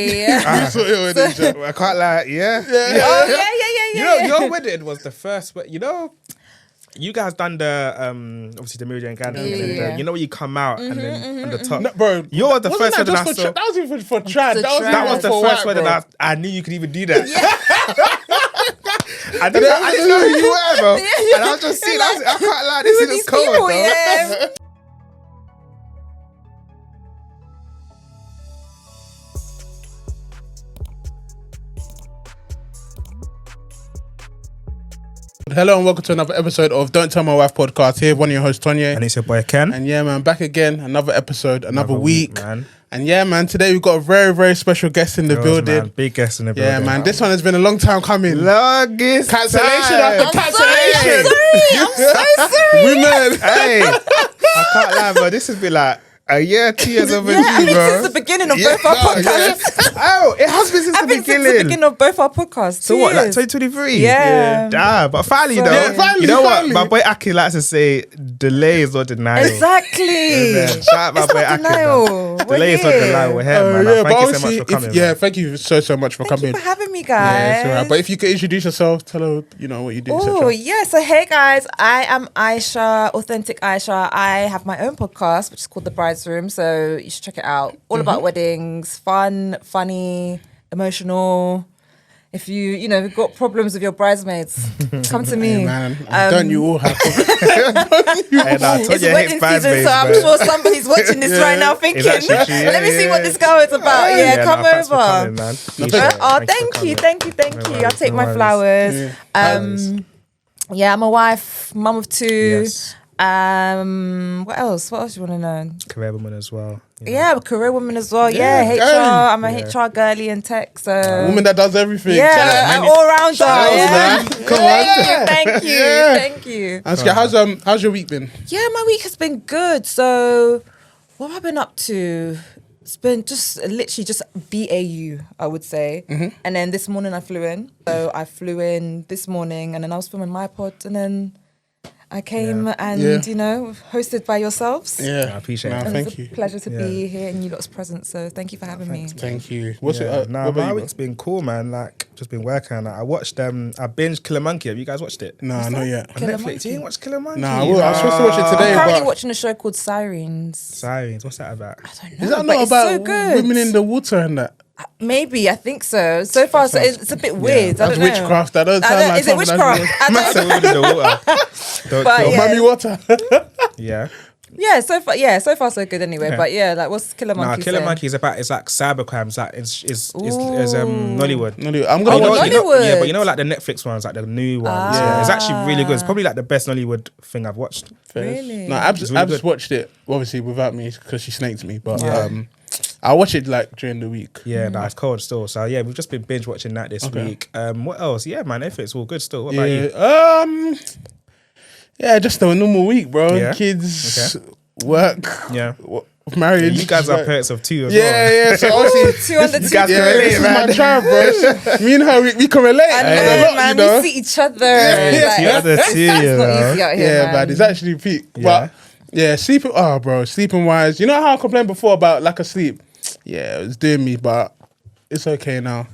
Yeah. I can't lie. Yeah. Oh yeah. Your wedding was the first. You guys done the obviously the Miriam and Gandhi thing. Yeah. You know when you come out and then on the top. No, bro, You're the first wedding I saw. That was even for trad. That was the first wedding I knew you could even do that. I didn't know who you were, bro. And I was just seeing. I can't lie. This is cold, people, though. yeah. Hello and welcome to another episode of Don't Tell My Wife podcast. Here, one of your hosts, Tonye. And it's your boy Ken. And yeah, man, back again. Another episode, another week. Man. And yeah, man, today we've got a very, very special guest in the building. Man. Big guest in the building. Yeah, man, this one has been a long time coming. Longest Cancellation time. after cancellation. I'm so sorry. Women. Hey, I can't lie, bro. This has been like a year, 2 years overdue, I think bro. since the beginning of both our podcasts. Oh, it has been since the beginning. Of both our podcasts. So what, like 2023? Yeah. Damn, but finally So- though, Yeah, finally, you know finally. what? My boy Aki likes to say, delay is not denial. Exactly. Yeah, shout out my It's boy not Aki. denial. We're Delay is not here. denial. We're here, man. Yeah, Like, but thank you so obviously, much for coming. yeah, thank you so much for Thank coming. you for having me, Yeah, guys. it's all right. But if you could introduce yourself, tell her, what you do, Oh, etc. yeah. So, hey, guys. I am Aisha, Authentic Aisha. I have my own podcast, which is called The Bride's Room. So, you should check it out. All about weddings, fun, funny, emotional. If you've got problems with your bridesmaids, come to me. Hey, man, don't you all have It's wedding season, so I'm sure somebody's watching this right now thinking, It's actually true, let me yeah, see what yeah. this girl is about. Yeah, come thanks for over. coming, man. Appreciate it. Oh, Thanks for thank you. coming. No I'll worries, take no my worries. flowers. Yeah. Yeah, I'm a wife, mum of two. Yes. What else? What else do you want to know? Career woman as well. you know. Yeah, I'm a career woman as well. Yeah, Yeah, HR. girl. I'm a HR girlie in tech. So a woman that does everything. yeah, an all rounder. Yeah. Come on. Thank you. Yeah. Thank you. How's your week been? Yeah, my week has been good. So, what have I been up to? It's been literally just BAU, I would say. And then this morning I flew in. So I flew in this morning, and then I was filming my pod, and then I came and hosted by yourselves. Yeah, I appreciate no, it. And Thank it's a you. pleasure to be here in you lot's presence. So thank you for having me. Thank you. What about my you, week's been cool, man. Like, just been working on it. I watched, I binged Killer Monkey. Have you guys watched it? No, not yet. On Killer Netflix. Monkey? You didn't watch Killer Monkey? Nah, I was supposed to watch it today, I'm currently but watching a show called Sirens. Sirens. What's that about? I don't know. is that but not it's about so good. women in the water and that? Maybe, I think so. So far, so it's a bit weird. I That's don't know. witchcraft. That doesn't sound like is it something I'd witchcraft? do. I Massive don't, woman in the water. Don't But kill. yeah. Mummy water. Yeah. yeah, so far so good anyway. But yeah, like what's Killer Monkey? Nah, Killer saying? Monkey is about, it's like cybercrime. It's like, it's Nollywood. I'm gonna Oh, watch You it. know- Nollywood. yeah, but you know, like the Netflix ones, like the new ones. Yeah, it's actually really good. It's probably like the best Nollywood thing I've watched. Really? No, Abs It's really good. watched it obviously without me because she snaked me, but I watch it like during the week. Yeah, nah, it's cold still. So yeah, we've just been binge watching that this week. What else? Yeah, man, everything's all good still. What about you? Yeah, just a normal week, bro. Yeah? Kids, work, Yeah. marriage. You guys are like- parents of two as well. Yeah. So obviously, Two under two. You guys yeah, can relate, this is man. my child, bro. Me and her, we can relate. I know, a lot, man. you know? We see each other. Yeah, two under two, It's you not know. easy out here, Yeah, man. man, it's actually peak. Yeah. But yeah, sleeping wise. You know how I complained before about lack of sleep? Yeah, it was doing me, but it's okay now.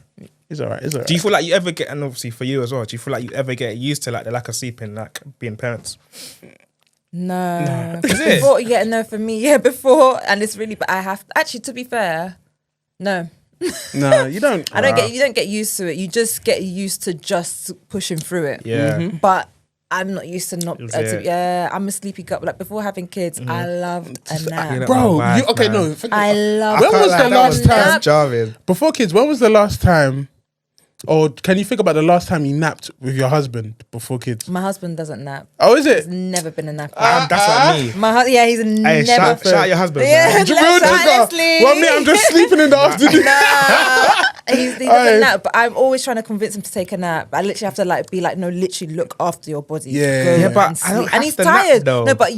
It's all right. Do you feel like you ever get, and obviously for you as well, do you feel like you ever get used to like the lack of sleeping, like being parents? No. Is it? Before, yeah, no, for me, yeah, before, and it's really, but I have, actually, to be fair, no. No, you don't. You don't get used to it. You just get used to just pushing through it. Yeah. But I'm not used to not. Yeah. I'm a sleepy girl. Like before having kids, I loved a nap. You know, Bro, my wife, okay, man. no. I love. When was the last time? Jarvis. Before kids, when was the last time, or can you think about the last time you napped with your husband before kids? My husband doesn't nap. Oh, is it? He's never been a napper. That's what me. Yeah, he's Hey, never. shout out your husband, Yeah, man. honestly. Well, me, I'm just sleeping in the afternoon. He doesn't nap, but I'm always trying to convince him to take a nap. I literally have to be like, no, literally look after your body. Yeah. Go Yeah, but and I don't sleep. have And he's to nap, tired. though. No, but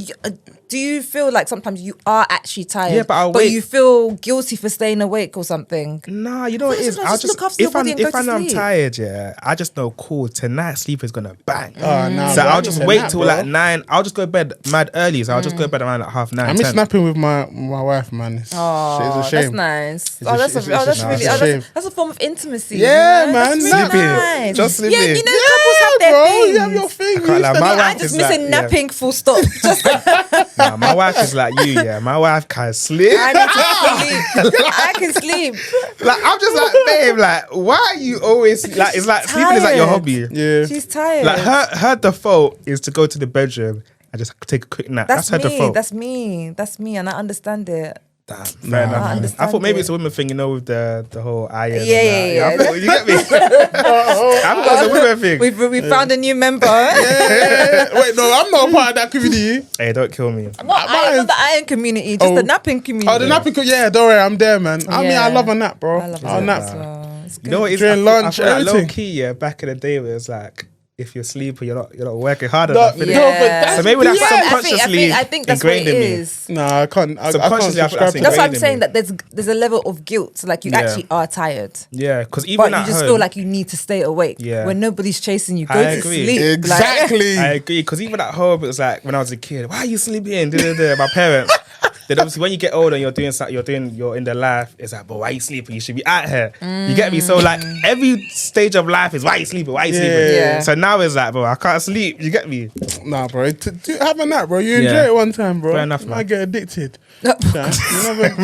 do you feel like sometimes you are actually tired? Yeah, but I'll but wait. you feel guilty for staying awake or something? Nah, you know what it is? Sometimes I'll just look after your body and if go I to know I'm sleep. tired, yeah, I just know cool tonight sleep is gonna bang. Oh, nah, So bro, I'll I just need a wait nap, till bro. like 9. I'll just go to bed mad early. So I'll just go to bed around like 9:30. I miss snapping with my wife, man. It's Oh, a shame. that's nice. It's Oh, a that's sh- a, it's oh, that's a- really, it's a oh, shame. that's a form of intimacy. Yeah, you know? man. That's really Sleeping. nice. Just Yeah, sleeping. you know, couples have their bro, things. you have your thing. can't lie, my I'm wife just is missing like, napping full stop. Just Nah, my wife is like you, yeah. My wife can sleep. I need to sleep. I can sleep. Like I'm just like, babe, like why are you always like? It's like sleeping is like your Tired. hobby. Yeah. She's tired. Like her default is to go to the bedroom and just take a quick nap. That's her me. default. That's me, and I understand it. Damn, fair enough. I I understand thought maybe it. it's a women thing, you know, with the whole iron. and Yeah, that. yeah. I thought, you get me? I thought it was a women thing. We found a new member. Wait, no, I'm not a part of that community. Hey, don't kill me. Not the iron community, just the napping community. Oh, the napping. Yeah, don't worry, I'm there, man. I mean, I Yeah. love a nap, bro. I love I'll it nap. as well. It's You good. know what it is? During lunch, I feel like low everything. key, yeah, back in the day, where it was like, if you're sleeping, you're not working hard No, enough. no, innit? but that's So maybe that's yeah. subconsciously I think that's what it ingrained in me. is. Nah, I can't. I can't Subconsciously, I feel subscribe that's to That's that. why I'm ingrained in saying me. that there's a level of guilt. So like you Yeah. actually are tired, Yeah, because even but you at just home, feel like you need to stay awake. Yeah. When nobody's chasing you, go I to agree. sleep. Like, Exactly. I agree, because even at home, it was like when I was a kid, why are you sleeping? My parents. Then obviously when you get older and you're in the life, it's like, but why are you sleeping? You should be out here. You get me? So like every stage of life is why are you sleeping? Why are you sleeping? Yeah. So now it's like, bro, I can't sleep. You get me? Nah, bro. Have a nap, bro. You enjoy Yeah. it one time, bro. Fair enough, You man. might get addicted. You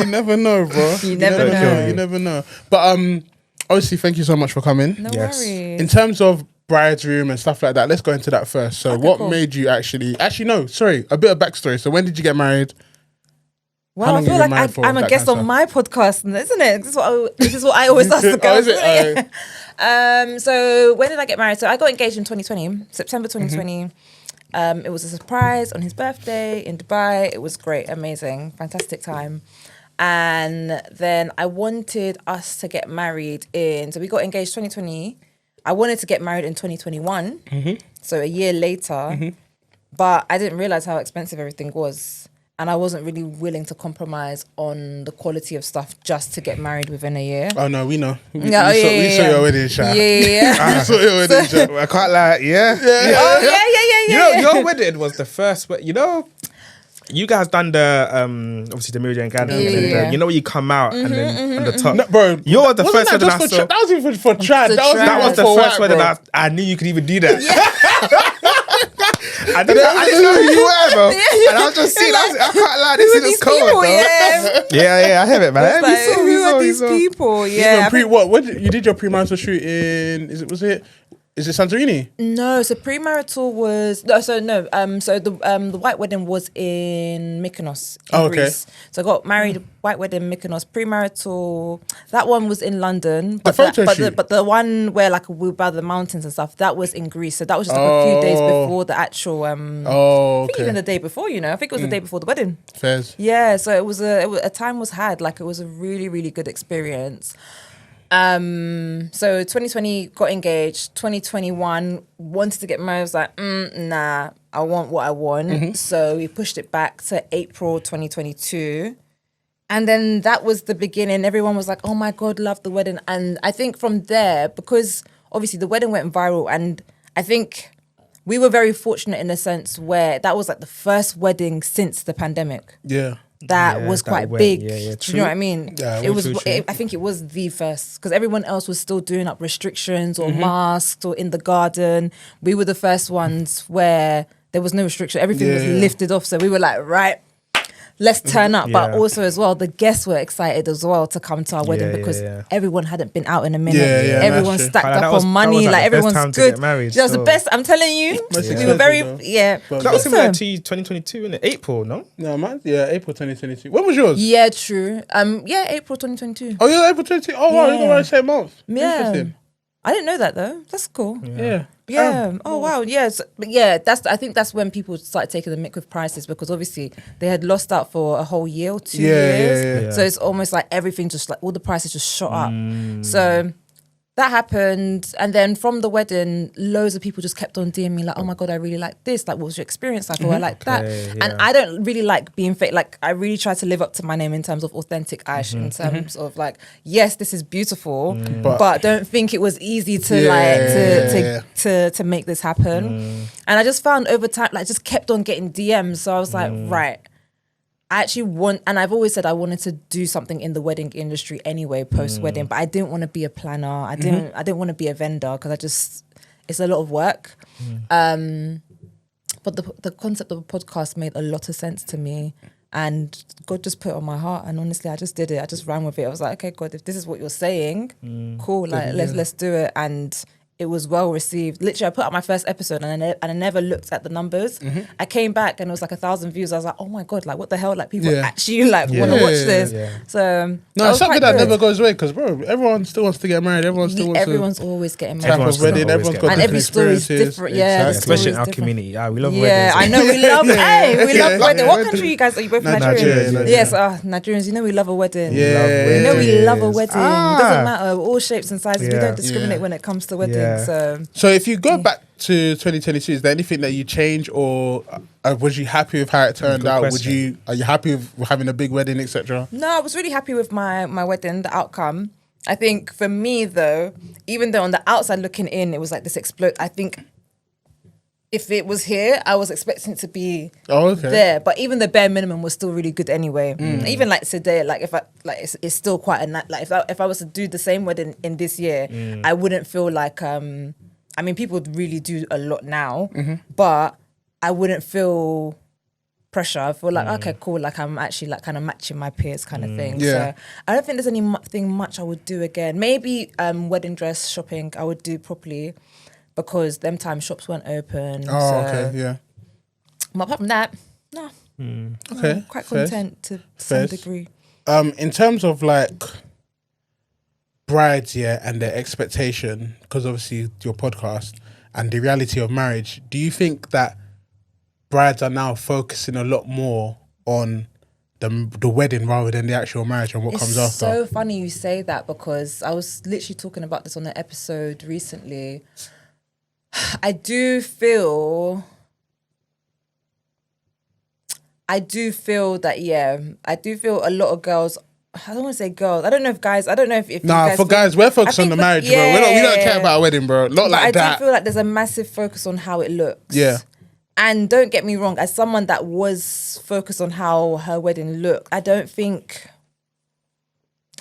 never know, bro. You never know. You never know. But obviously, thank you so much for coming. no Yes. worries. In terms of bride's room and stuff like that, let's go into that first. So, Okay, what cool. made you actually? No, sorry, a bit of backstory. So, when did you get married? How Well, I long feel you like been married for, I'm a that guest kind of on my podcast, isn't it? This is what I always ask the Oh, girls. is it? So when did I get married? So I got engaged in 2020, September 2020. It was a surprise on his birthday in Dubai. It was great, amazing, fantastic time. And then I wanted us to get married so we got engaged 2020. I wanted to get married in 2021, so a year later. But I didn't realize how expensive everything was. And I wasn't really willing to compromise on the quality of stuff just to get married within a year. Oh no, we know. We Yeah, saw your wedding shot. Yeah. We saw your wedding shot. I can't lie. Yeah. Oh, yeah. You know, your wedding was the first. You know, you guys done the obviously the Miriam Gardens. Yeah. And you know when you come out and then on the top. No, bro, You're the wasn't first that wedding just I for saw. that was even for trad. The That was the for first white, wedding bro. I knew you could even do that. I didn't know who you were, bro. And I was just seeing, I can't lie, this is cold, people, bro. yeah. I have it, man. It's like, who are these people? Yeah. You did your premarital shoot in? Is it Santorini? No, so premarital was so the white wedding was in Mykonos in Greece. So I got married white wedding Mykonos. Premarital, that one was in London. But the one where like we were by the mountains and stuff, that was in Greece. So that was just like a few days before the actual. I think even the day before. I think it was the day before the wedding. Fairs. Yeah, so it was a time was had. Like it was a really really good experience. So 2020 got engaged. 2021 wanted to get married. I was like, nah, I want what I want. So we pushed it back to April 2022. And then that was the beginning. Everyone was like, oh my God, love the wedding. And I think from there, because obviously the wedding went viral, and I think we were very fortunate in a sense where that was like the first wedding since the pandemic. Yeah. That was that quite went, big. yeah, Do you know what I mean? Yeah, it was. true. I think it was the first because everyone else was still doing up restrictions or masks or in the garden. We were the first ones where there was no restriction. Everything was lifted off. So we were like, right, let's turn up. But also as well, the guests were excited as well to come to our wedding because everyone hadn't been out in a minute. Everyone that's true. stacked That up was- on that money. was, like, Like the best everyone's time to good. get married, That was the so. best. I'm telling you. We were very expensive, That was similar Awesome. to 2022, innit? April, no? No, man. Yeah, April 2022. When was yours? Yeah, true. April 2022. Oh, you're April 2022. Oh, wow, you're Yeah. around the same month. Yeah. Interesting. I didn't know that though. That's cool. Yeah. Yeah. Oh wow. Yeah. But yeah, I think that's when people started taking the mick with prices because obviously they had lost out for a whole year or 2 years. Yeah. So it's almost like everything just like all the prices just shot up. So that happened, and then from the wedding, loads of people just kept on DMing me like, "Oh my god, I really like this. Like, what was your experience like? Or I like that." And I don't really like being fake. Like, I really try to live up to my name in terms of authentic Aish, in terms of like, yes, this is beautiful, but don't think it was easy to to make this happen. And I just found over time, like, just kept on getting DMs. So I was like, right. I actually want, and I've always said I wanted to do something in the wedding industry anyway, post-wedding, but I didn't want to be a planner. I didn't want to be a vendor because it's a lot of work. But the concept of a podcast made a lot of sense to me, and God just put it on my heart. And honestly, I just did it. I just ran with it. I was like, okay, God, if this is what you're saying, cool. Like, let's do it. And it was well received. Literally, I put out my first episode and I never looked at the numbers. I came back and it was like 1,000 views. I was like, oh my God, like what the hell? Like people actually like want to watch this. So no, it's something that never goes away because bro, everyone still wants to get married. Everyone's always getting married. Everyone's got and every story is different. Yeah, especially in our community. Yeah, we love weddings. Yeah, I know we love. Hey, we love wedding. What country you guys are? You both Nigerians? Yes, Nigerians. You know we love a wedding. Yeah, you know we love a wedding. Doesn't matter, all shapes and sizes. We don't discriminate when it comes to weddings. So if you go back to 2022, is there anything that you change, or was you happy with how it turned out? Question. Are you happy with having a big wedding, etc.? No, I was really happy with my wedding, the outcome. I think for me though, even though on the outside looking in, it was like this explode. I think if it was here, I was expecting it to be there. But even the bare minimum was still really good anyway. Even like today, like if I like, it's still quite a like if I was to do the same wedding in this year, I wouldn't feel like I mean, people really do a lot now, but I wouldn't feel pressure. I feel like, okay, cool, like I'm actually like kind of matching my peers kind of thing. So I don't think there's anything much I would do again. Maybe wedding dress shopping I would do properly because them time shops weren't open. But apart from that, no. I'm quite content to some degree. In terms of like brides, and their expectation, because obviously your podcast and the reality of marriage, do you think that brides are now focusing a lot more on the wedding rather than the actual marriage and what comes after? It's so funny you say that because I was literally talking about this on an episode recently. I do feel that, I do feel a lot of girls, I don't want to say girls. I don't know if guys. I don't know if nah, for guys, we're focused on the marriage, bro. We don't care about a wedding, bro. Not like that. I do feel like there's a massive focus on how it looks. Yeah. And don't get me wrong, as someone that was focused on how her wedding looked,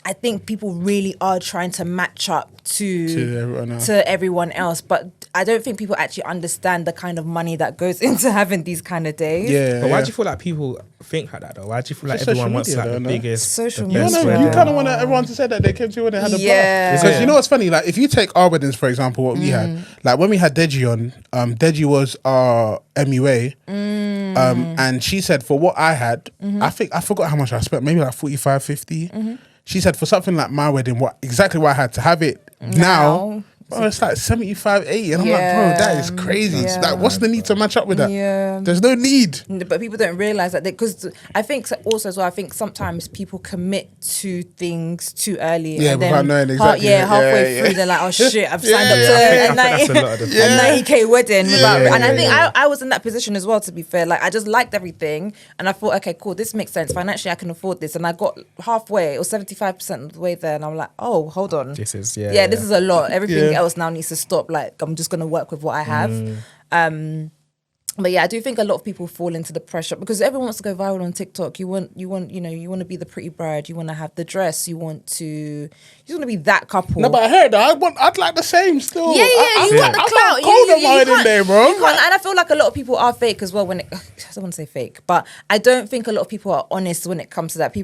I think people really are trying to match up to everyone else, but I don't think people actually understand the kind of money that goes into having these kind of days. But why do you feel like people think like that though? Why do you feel like everyone wants like the biggest social media? You kind of want everyone to say that they came to when they had a bar. Because you know what's funny? Like if you take our weddings for example, what we had, like when we had Deji on, Deji was our MUA, and she said for what I had, I forgot how much I spent, maybe like 45, 50. She said for something like my wedding, exactly what I had to have it now. Bro, it's like 75, 80. And I'm like, bro, that is crazy. Yeah. Like, what's the need to match up with that? Yeah. There's no need. But people don't realise that, because I think also as well, I think sometimes people commit to things too early. Yeah, and without knowing exactly. Halfway through, they're like, oh shit, I've signed up to a 90K wedding. And I think I was in that position as well, to be fair. Like, I just liked everything. And I thought, okay, cool, this makes sense. Financially, I can afford this. And I got halfway or 75% of the way there. And I'm like, oh, hold on. This is, this is a lot. Everything else now needs to stop. Like, I'm just gonna work with what I have. But yeah, I do think a lot of people fall into the pressure because everyone wants to go viral on TikTok. You want to be the pretty bride. You want to have the dress. You want to be that couple. No, but I heard that. I'd like the same still. Yeah, you want the clout. I'm cold on mine in there, bro. And I feel like a lot of people are fake as well. I don't want to say fake, but I don't think a lot of people are honest when it comes to that.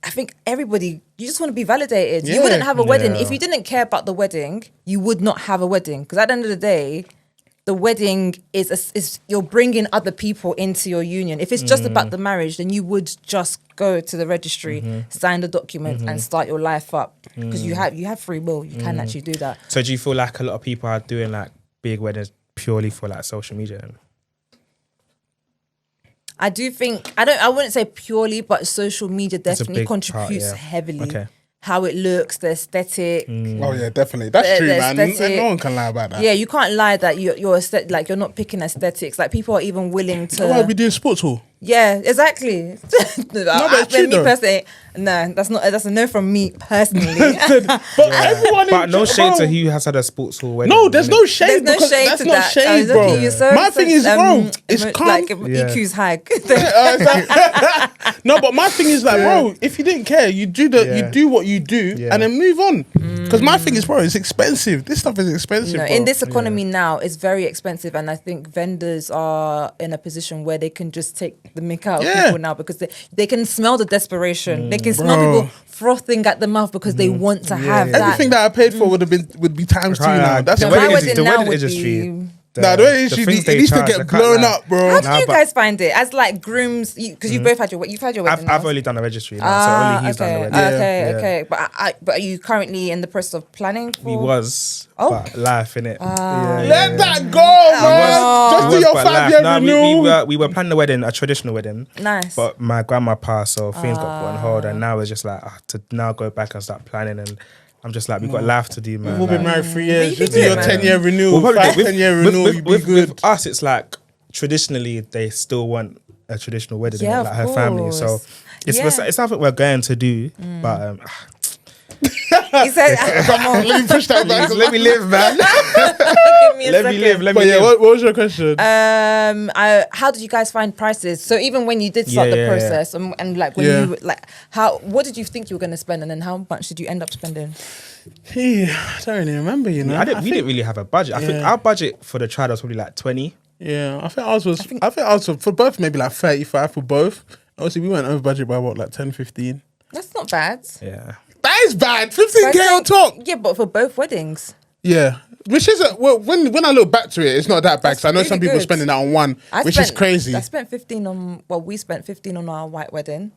I think everybody, you just want to be validated. You wouldn't have a wedding. If you didn't care about the wedding, you would not have a wedding. Because at the end of the day, the wedding is you're bringing other people into your union. If it's just about the marriage, then you would just go to the registry, sign the documents, and start your life up. Because you have free will. You can actually do that. So do you feel like a lot of people are doing like big weddings purely for like social media? Then? I do think I wouldn't say purely, but social media definitely contributes heavily. how it looks, the aesthetic. Oh yeah, definitely. That's true, man. No one can lie about that. Yeah, you can't lie that you're like you're not picking aesthetics. Like people are even willing to. Why are we doing sports hall? Yeah, exactly. but true, me personally, no, that's a no from me personally. But everyone. But no shade to who has had a sports hall wedding. No, there's no shade. There's no because shade that's to not that. shade, Look, bro. you're so My thing is, bro, it's calm. like EQ's high. No, but my thing is like, bro, if you didn't care, you do what you do, and then move on. Because my thing is, bro, it's expensive. This stuff is expensive. No, bro. in this economy now, it's very expensive, and I think vendors are in a position where they can just take the mick out of people now because they can smell the desperation. They can smell people frothing at the mouth because they want to have that. Everything that I paid for would be times 2 now. That's the crazy. wedding now would industry. be. The wedding industry needs to get blown up, bro. How do you guys find it as like grooms? Because you've both had your wedding. I've only done a registry now, so only he's done the wedding. Okay. But are you currently in the process of planning? We was, but life innit. Let that go, man. Just do your 5-year renewal. We were planning the wedding, a traditional wedding. Nice. But my grandma passed, so things got put on hold, and now it's just like to now go back and start planning and. I'm just like, we've got life to do, man. We've been married 3 years. But Just do your 10-year renewal. 10-year renewal, you'd be good. With us, it's like, traditionally, they still want a traditional wedding, Yeah, like of her family. So it's something we're going to do, but... He said, Come on, let me push that back. let me live, man. let me live. But yeah, what was your question? How did you guys find prices? So even when you did start the process, and like when you like, what did you think you were going to spend, and then how much did you end up spending? I don't really remember. You know, We didn't really have a budget. I think our budget for the trial was probably like 20. Yeah, I think ours was for both maybe like 35 for both. Obviously, we went over budget by what, like 10, 15. That's not bad. Yeah. That is bad. 15K on top. Yeah, but for both weddings. Yeah. Which isn't, well, when I look back to it, it's not that bad. Because I know some people are spending that on one, which is crazy. I spent 15 on, we spent 15 on our white wedding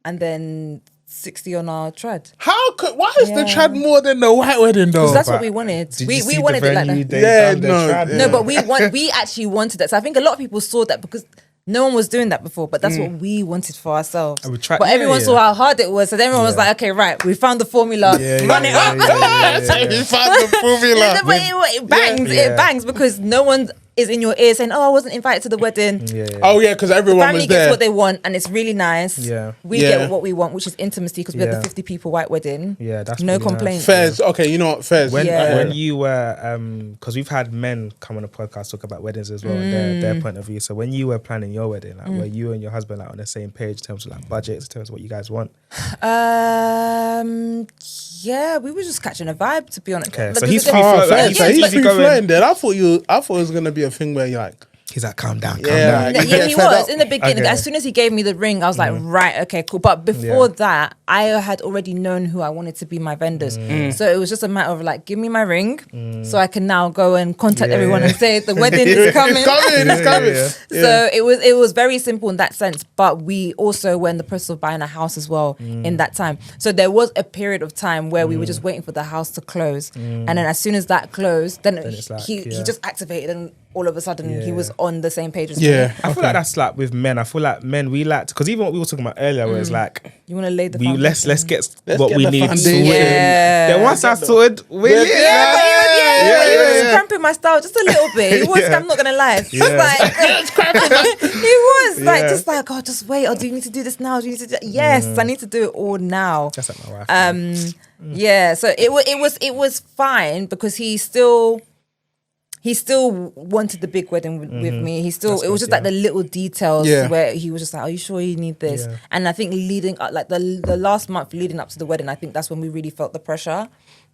and then 60 on our trad. Why is the trad more than the white wedding though? Because that's what we wanted. We wanted it like that. No, but we actually wanted that. So I think a lot of people saw that because no one was doing that before, but that's what we wanted for ourselves. But everyone saw how hard it was, so then everyone was like, okay, right, we found the formula, run it up. We found the formula. But it bangs, it bangs because no one is in your ear saying, oh, I wasn't invited to the wedding. Oh yeah, because everyone was there. Family gets what they want and it's really nice. We get what we want, which is intimacy because we had the 50 people white wedding. Yeah, that's no really complaints. Fairs, okay, you know what, fairs. When you were, because we've had men come on the podcast talk about weddings as well, and their point of view. So when you were planning your wedding, like, were you and your husband like on the same page in terms of like budgets, in terms of what you guys want? Yeah, we were just catching a vibe, to be honest. Okay, so he's free flowing there. I thought it was gonna be a thing where you're like, he's like, calm down. Yeah, he was in the beginning. As soon as he gave me the ring, I was like, right, okay, cool. But before that, I had already known who I wanted to be my vendors. So it was just a matter of like, give me my ring, so I can now go and contact everyone and say the wedding is coming. It's coming. So it was very simple in that sense. But we also were in the process of buying a house as well in that time. So there was a period of time where we were just waiting for the house to close, and then as soon as that closed, then he just activated and all of a sudden he was on the same page as me. I feel like that's like with men. I feel like men, we like to, because even what we were talking about earlier was like, you want to lay the foundation. Let's get what we need sorted. Then once that's sorted, but he was just cramping my style just a little bit. He was, I'm not gonna lie. He was like, just like, oh, just wait. Oh, do you need to do this now? Do you need to do Yes, I need to do it all now. Just like my wife. Yeah, so it was fine because he still wanted the big wedding with me. It was just like the little details where he was just like, are you sure you need this? And I think leading up, like the last month leading up to the wedding, I think that's when we really felt the pressure.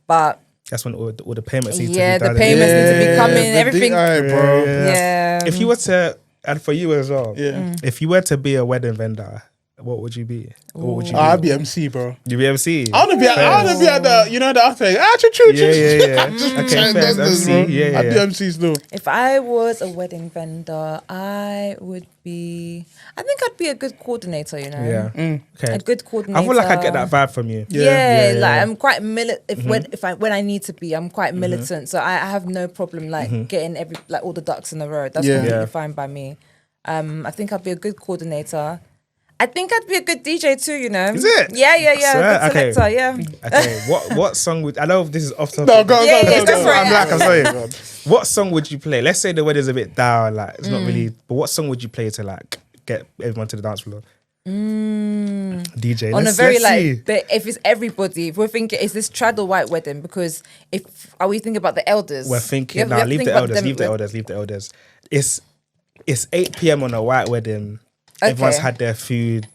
But that's when all the payments need to be done. The payments need to be coming, everything. bro. Yeah. If you were to, and for you as well, if you were to be a wedding vendor, what would you be? What would you be? I'd be MC, bro. You'd be MC? I want to be at the, you know, the after. Okay, MC. I'd be MC still. If I was a wedding vendor, I think I'd be a good coordinator, you know? Yeah. Okay. A good coordinator. I feel like I get that vibe from you. Yeah, like I'm quite when I need to be, I'm quite militant. So I have no problem like getting all the ducks in a row. That's completely fine by me. I think I'd be a good coordinator. I think I'd be a good DJ too, you know. Is it? Yeah. Swear? Good selector, yeah. Okay, what song would I know this is off topic. No, go. I'm sorry. What song would you play? Let's say the weather's a bit down, like it's not really. But what song would you play to like get everyone to the dance floor? DJ On a very but if it's everybody, if we're thinking, is this trad or white wedding? Because are we thinking about the elders? We're thinking leave the elders. It's 8 p.m. on a white wedding. Okay. Everyone's had their food.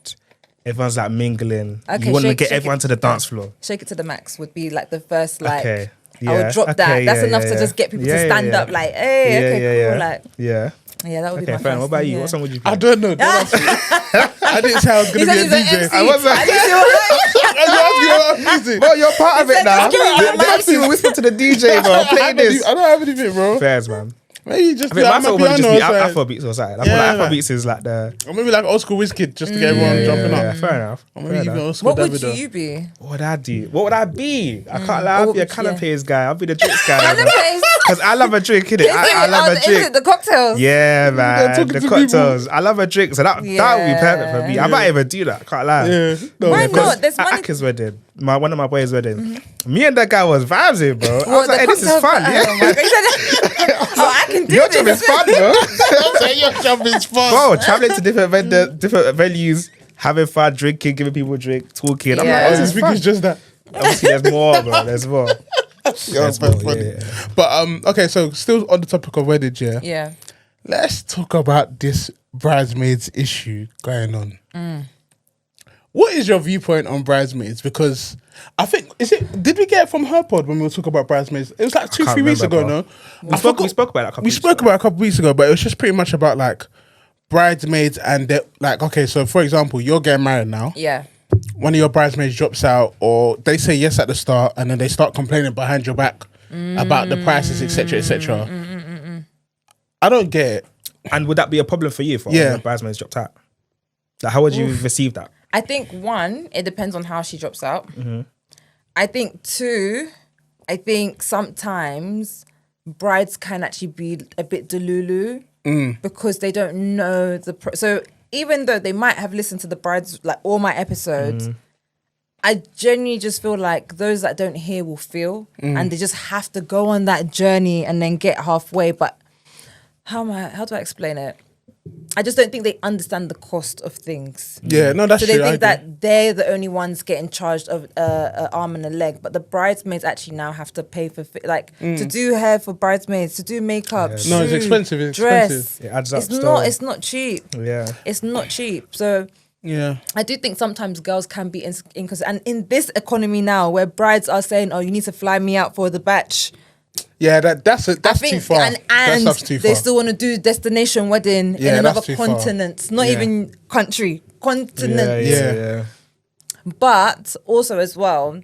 Everyone's like mingling. Okay, you want to get everyone to the dance floor. Shake It to the Max would be like the first Okay. Yeah. I would drop that. That's enough to just get people to stand up. Like, hey, cool. Like, yeah, that would be my friend. What about you? Yeah. What song would you play? I don't know. I didn't say I was going to be a DJ. I wasn't. Music. Bro, you're part of it now. The MC will whisper to the DJ, bro. Play this. I don't have anything, bro. Fairs, man. Maybe just I think my song would just be Afrobeats or something. I feel like like- Afrobeats is like the. Or maybe like old school Wizkid just to get everyone jumping Yeah, up. fair enough. Or maybe even old school What would Davido. you be? What would I do? What would I be? I can't lie. I'll be a canapes guy. I'll be the drinks guy. Canapes? Because I love a drink, innit? I love a Is drink. it the cocktails? Yeah, man. talking The to cocktails. I love a drink. So that would be perfect for me. I might even do that. I can't lie. Yeah. No, Why because- not? There's At money. Aka's wedding, one of my boys' wedding, me and that guy was vibing, bro. I was What, like, hey, the this is cocktail- fun. Yeah. Oh, my God. He said, I can do Your this. job is fun, bro. Your job is fun. Bro, traveling to different venues, having fun, drinking, giving people a drink, talking. I'm Yeah. like, This this is week fun. is just that. Obviously, there's more, bro. There's more. That's funny. yeah. But okay, so still on the topic of weddings, yeah. Yeah. Let's talk about this bridesmaids issue going on. What is your viewpoint on bridesmaids? Because I think did we get it from her pod when we were talking about bridesmaids? It was like 2-3 weeks remember, ago, bro. no? We spoke about it a couple We weeks spoke ago. about it a couple weeks ago, but it was just pretty much about like bridesmaids and like, okay, so for example, you're getting married now. Yeah. One of your bridesmaids drops out, or they say yes at the start, and then they start complaining behind your back about the prices, etc., etc. I don't get it. And would that be a problem for you if one of your bridesmaids dropped out? Like, how would you receive that? I think one, it depends on how she drops out. I think two, I think sometimes brides can actually be a bit delulu because they don't know so even though they might have listened to the brides, like all my episodes, I genuinely just feel like those that don't hear will feel, and they just have to go on that journey and then get halfway. But how do I explain it? I just don't think they understand the cost of things. Yeah, no, that's so true. they think that they're the only ones getting charged of an arm and a leg, but the bridesmaids actually now have to pay for to do hair for bridesmaids, to do makeup. Yeah. shoe, No, it's expensive. It's dress. expensive. It adds up. It's not cheap. Yeah. It's not cheap. So Yeah. I do think sometimes girls can be inconsistent, and in this economy now, where brides are saying, "Oh, you need to fly me out for the batch." Yeah, that's too far. And That's too they far. still want to do destination wedding Yeah, in another that's too far. continent, not Yeah. even country, continent. Yeah. But also as well,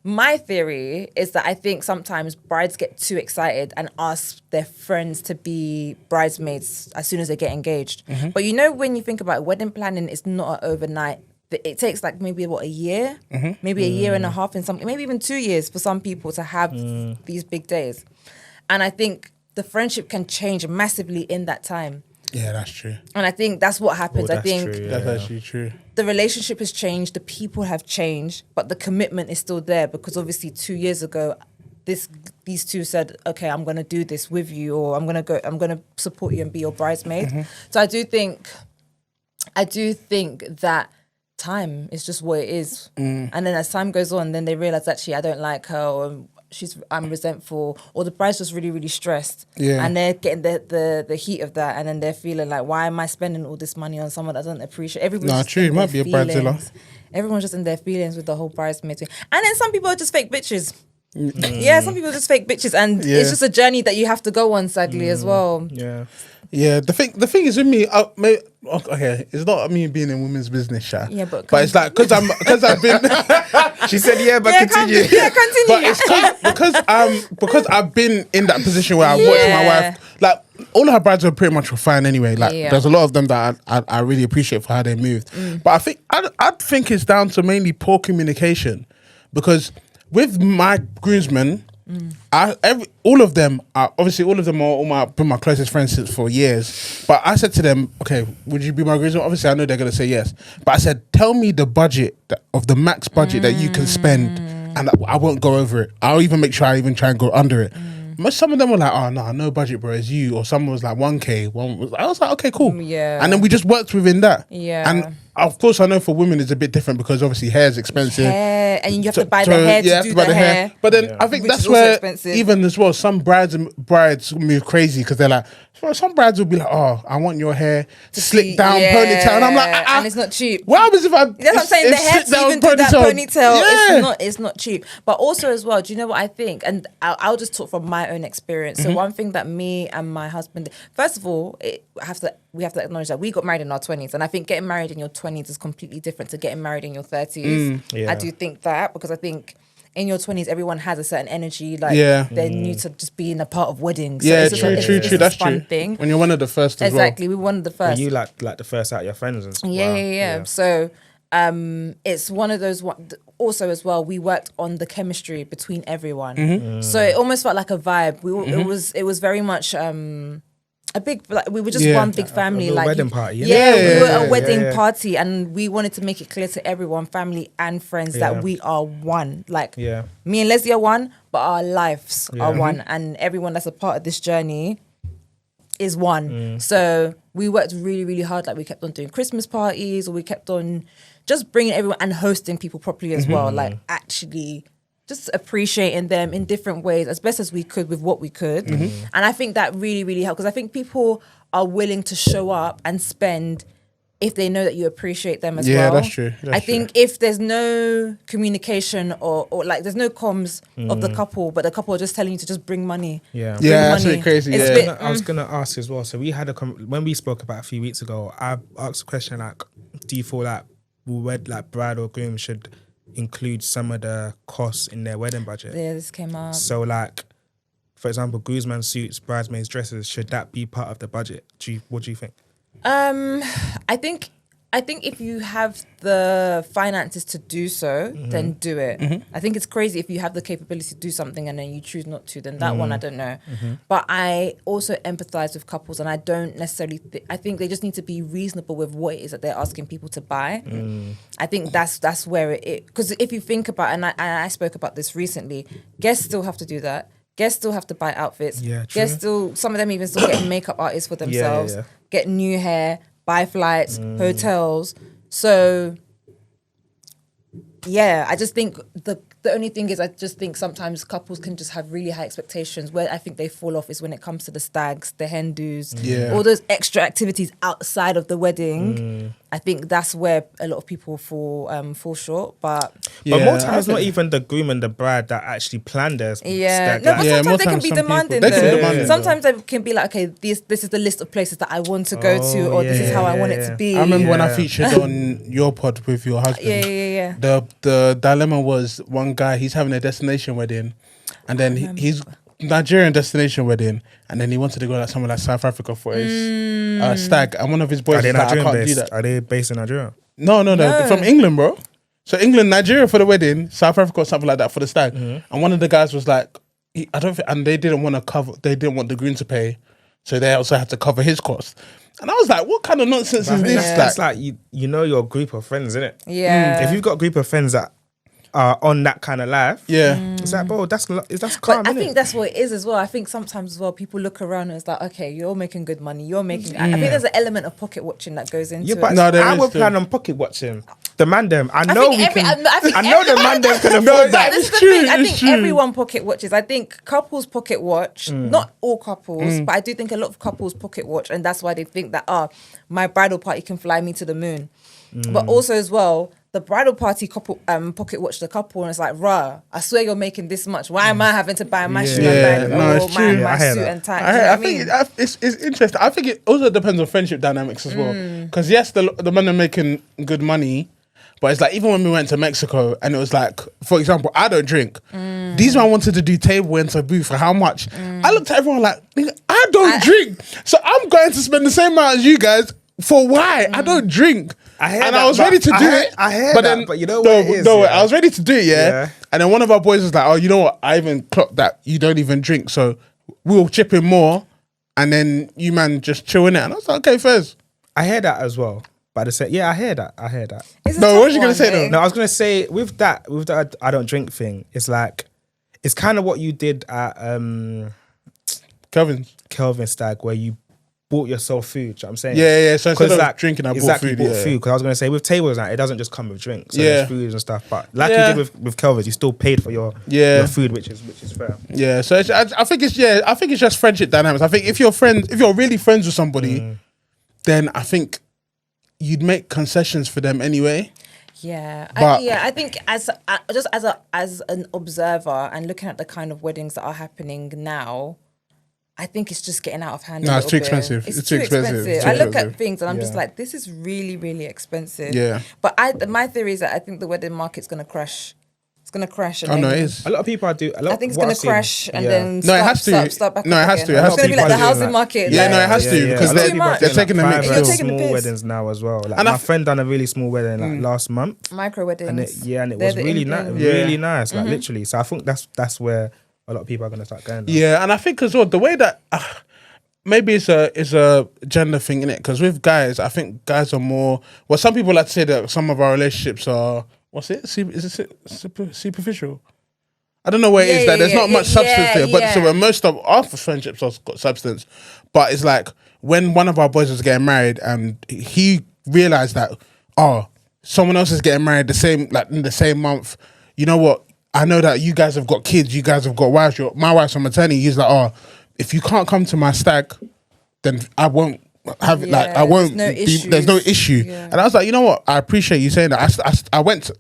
my theory is that I think sometimes brides get too excited and ask their friends to be bridesmaids as soon as they get engaged. But you know, when you think about it, wedding planning, it's not an overnight. It takes like maybe a year, maybe a year and a half, in some, maybe even 2 years for some people to have these big days. And I think the friendship can change massively in that time. Yeah, that's true. And I think that's what happens. I think That's actually true. the relationship has changed, the people have changed, but the commitment is still there, because obviously 2 years ago, these two said, okay, I'm going to do this with you, or I'm going to support you and be your bridesmaid. So I do think that time is just what it is. And then as time goes on, then they realize, actually, I don't like her, or I'm resentful, or the bride's just really, really stressed. Yeah. And they're getting the heat of that, and then they're feeling like, why am I spending all this money on someone that doesn't appreciate? Everyone's Nah, just true, in it might their be a bridezilla. feelings. Everyone's just in their feelings with the whole bridesmaid thing. And then some people are just fake bitches. Yeah, some people are just fake bitches, and it's just a journey that you have to go on, sadly, as well. Yeah. Yeah, the thing is with me, okay, it's not me being in women's business, Sha. Yeah, but it's like because I've been. She said, yeah, but continue. Continue. But it's because I've been in that position where I've watched my wife. Like all of her brides were pretty much fine anyway. Like there's a lot of them that I really appreciate for how they moved. But I think I think it's down to mainly poor communication, because with my groomsmen, all of them are been my closest friends since for years. But I said to them, okay, would you be my groomsman? Obviously, I know they're gonna say yes. But I said, tell me the budget of the max budget that you can spend, and I won't go over it. I'll even make sure I even try and go under it. Some of them were like, oh no budget, bro, it's you. Or someone was like 1K. I was like, okay, cool. Yeah. And then we just worked within that. Yeah. And of course, I know for women it's a bit different because obviously hair is expensive. Hair, and you have to buy the hair to do the hair. But then I think that's where even as well, some brides move crazy because they're like, some brides will be like, oh, I want your hair to slick down ponytail. And I'm like, and it's not cheap. What happens if I... That's what I'm saying, the hair to even do that ponytail, it's not cheap. But also as well, do you know what I think? And I'll just talk from my own experience. So one thing that me and my husband... First of all, we have to acknowledge that we got married in our 20s. And I think getting married in your 20s is completely different to getting married in your 30s. I do think that because I think... in your 20s, everyone has a certain energy, like they're new to just being a part of weddings. So yeah, true. That's true. Thing. When you're one of the first as exactly, we were one of the first. When you like the first out of your friends and stuff. Yeah. So it's one of those. Also, as well, we worked on the chemistry between everyone. So it almost felt like a vibe. It was very much. A big, like, we were just one big family, like wedding party. We were a wedding party, and we wanted to make it clear to everyone, family and friends, that we are one. Like, me and Leslie are one, but our lives are one, and everyone that's a part of this journey is one. So we worked really, really hard. Like, we kept on doing Christmas parties, or we kept on just bringing everyone and hosting people properly as well. Like, actually. Just appreciating them in different ways as best as we could with what we could. And I think that really, really helped because I think people are willing to show up and spend if they know that you appreciate them as well. Yeah, that's true. I think if there's no communication or like there's no comms of the couple, but the couple are just telling you to just bring money. Yeah, that's really crazy. I was going to ask as well. So we had when we spoke about a few weeks ago, I asked a question like, do you feel like bride or groom should include some of the costs in their wedding budget? Yeah, this came up. So like, for example, groomsmen suits, bridesmaids dresses, should that be part of the budget? What do you think? I think if you have the finances to do so, then do it. I think it's crazy if you have the capability to do something and then you choose not to, then that one, I don't know. But I also empathize with couples, and I don't necessarily I think they just need to be reasonable with what it is that they're asking people to buy. I think that's where it, because if you think about, and I spoke about this recently, guests still have to do that. Guests still have to buy outfits. Yeah, true. Guests some of them even still get makeup artists for themselves, get new hair, buy flights, hotels. So, I just think the only thing is I just think sometimes couples can just have really high expectations. Where I think they fall off is when it comes to the stags, the hen dos, all those extra activities outside of the wedding. I think that's where a lot of people fall short. But more times, not even the groom and the bride that actually plan their stag. No, but sometimes they can be demanding. Sometimes they can be like, okay, this is the list of places that I want to go to, or this is how I want it to be. I remember when I featured on your pod with your husband. The dilemma was one guy, he's having a destination wedding, and then he's Nigerian destination wedding, and then he wanted to go like somewhere like South Africa for his stag, and one of his boys was like, I can't do that. Are they based in Nigeria? No, they're from England, bro. So England, Nigeria for the wedding, South Africa or something like that for the stag. And one of the guys was like, and they didn't want the groom to pay, so they also had to cover his cost. And I was like, what kind of nonsense is this? That's like you know your group of friends, innit? Yeah. If you've got a group of friends that are on that kind of life, it's like, bro, that's calm. But I think that's what it is as well. I think sometimes as well, people look around and it's like, okay, you're making good money. You're making. I think there's an element of pocket watching that goes into it. But I would plan on pocket watching. The man them, I know the man them can afford that. This is the thing. I think everyone pocket watches. I think couples pocket watch. Not all couples, but I do think a lot of couples pocket watch, and that's why they think that my bridal party can fly me to the moon. But also as well, the bridal party couple pocket watch the couple, and it's like, rah, I swear you're making this much. Why am I having to buy my shoe and bag or my suit and tie? I think it's interesting. I think it also depends on friendship dynamics as well. Because yes, the men are making good money, but it's like even when we went to Mexico and it was like, for example, I don't drink. These men wanted to do table and taboo for how much? I looked at everyone like, I don't drink, so I'm going to spend the same amount as you guys For why? I don't drink. I was ready to do it. I heard but that, then, but you know what it is, yeah. I was ready to do it, Yeah. And then one of our boys was like, oh, you know what? I even clocked that you don't even drink. So we'll chip in more. And then you man just chill in it. And I was like, okay, Fez. I hear that as well. But I hear that. No, what was you going to say though? No, I was going to say with that I don't drink thing, it's like, it's kind of what you did at Kelvin's stag, where you bought yourself food. You know what I'm saying? Yeah. So instead of drinking, I bought food. Because I was going to say with tables now, it doesn't just come with drinks. So there's food and stuff. But like you did with Kelvin's, you still paid for your food, which is fair. Yeah. So I think it's just friendship dynamics. I think if you're really friends with somebody, then I think you'd make concessions for them anyway. Yeah, I think as an observer and looking at the kind of weddings that are happening now, I think it's just getting out of hand. No, it's too expensive. It's too expensive. I look at things and I'm just like, this is really, really expensive. Yeah. But my theory is that I think the wedding market's going to crash. It's going to crash. And it is. A lot of people I think it's going to crash and then it has to. Start back No, up it has again. to. It has It's going to be like the housing like, market. Yeah, no, it has to because they're taking the mix. You're taking the small piss. weddings now as well. Like And my friend done a really small wedding like last month. Micro weddings. And it was really nice. Really nice. Like literally. So I think that's where a lot of people are going to start going now. Yeah, and I think as well the way that maybe it's a gender thing in it, because with guys, I think guys are more. Well, some people like to say that some of our relationships are is it superficial? I don't know where it is. That there's not much substance there, but so most of our friendships have got substance. But it's like when one of our boys was getting married, and he realized that someone else is getting married in the same month. You know what? I know that you guys have got kids. You guys have got wives. My wife's on maternity. He's like, if you can't come to my stag, then I won't have it. Like I won't. There's no issue. Yeah. And I was like, you know what? I appreciate you saying that.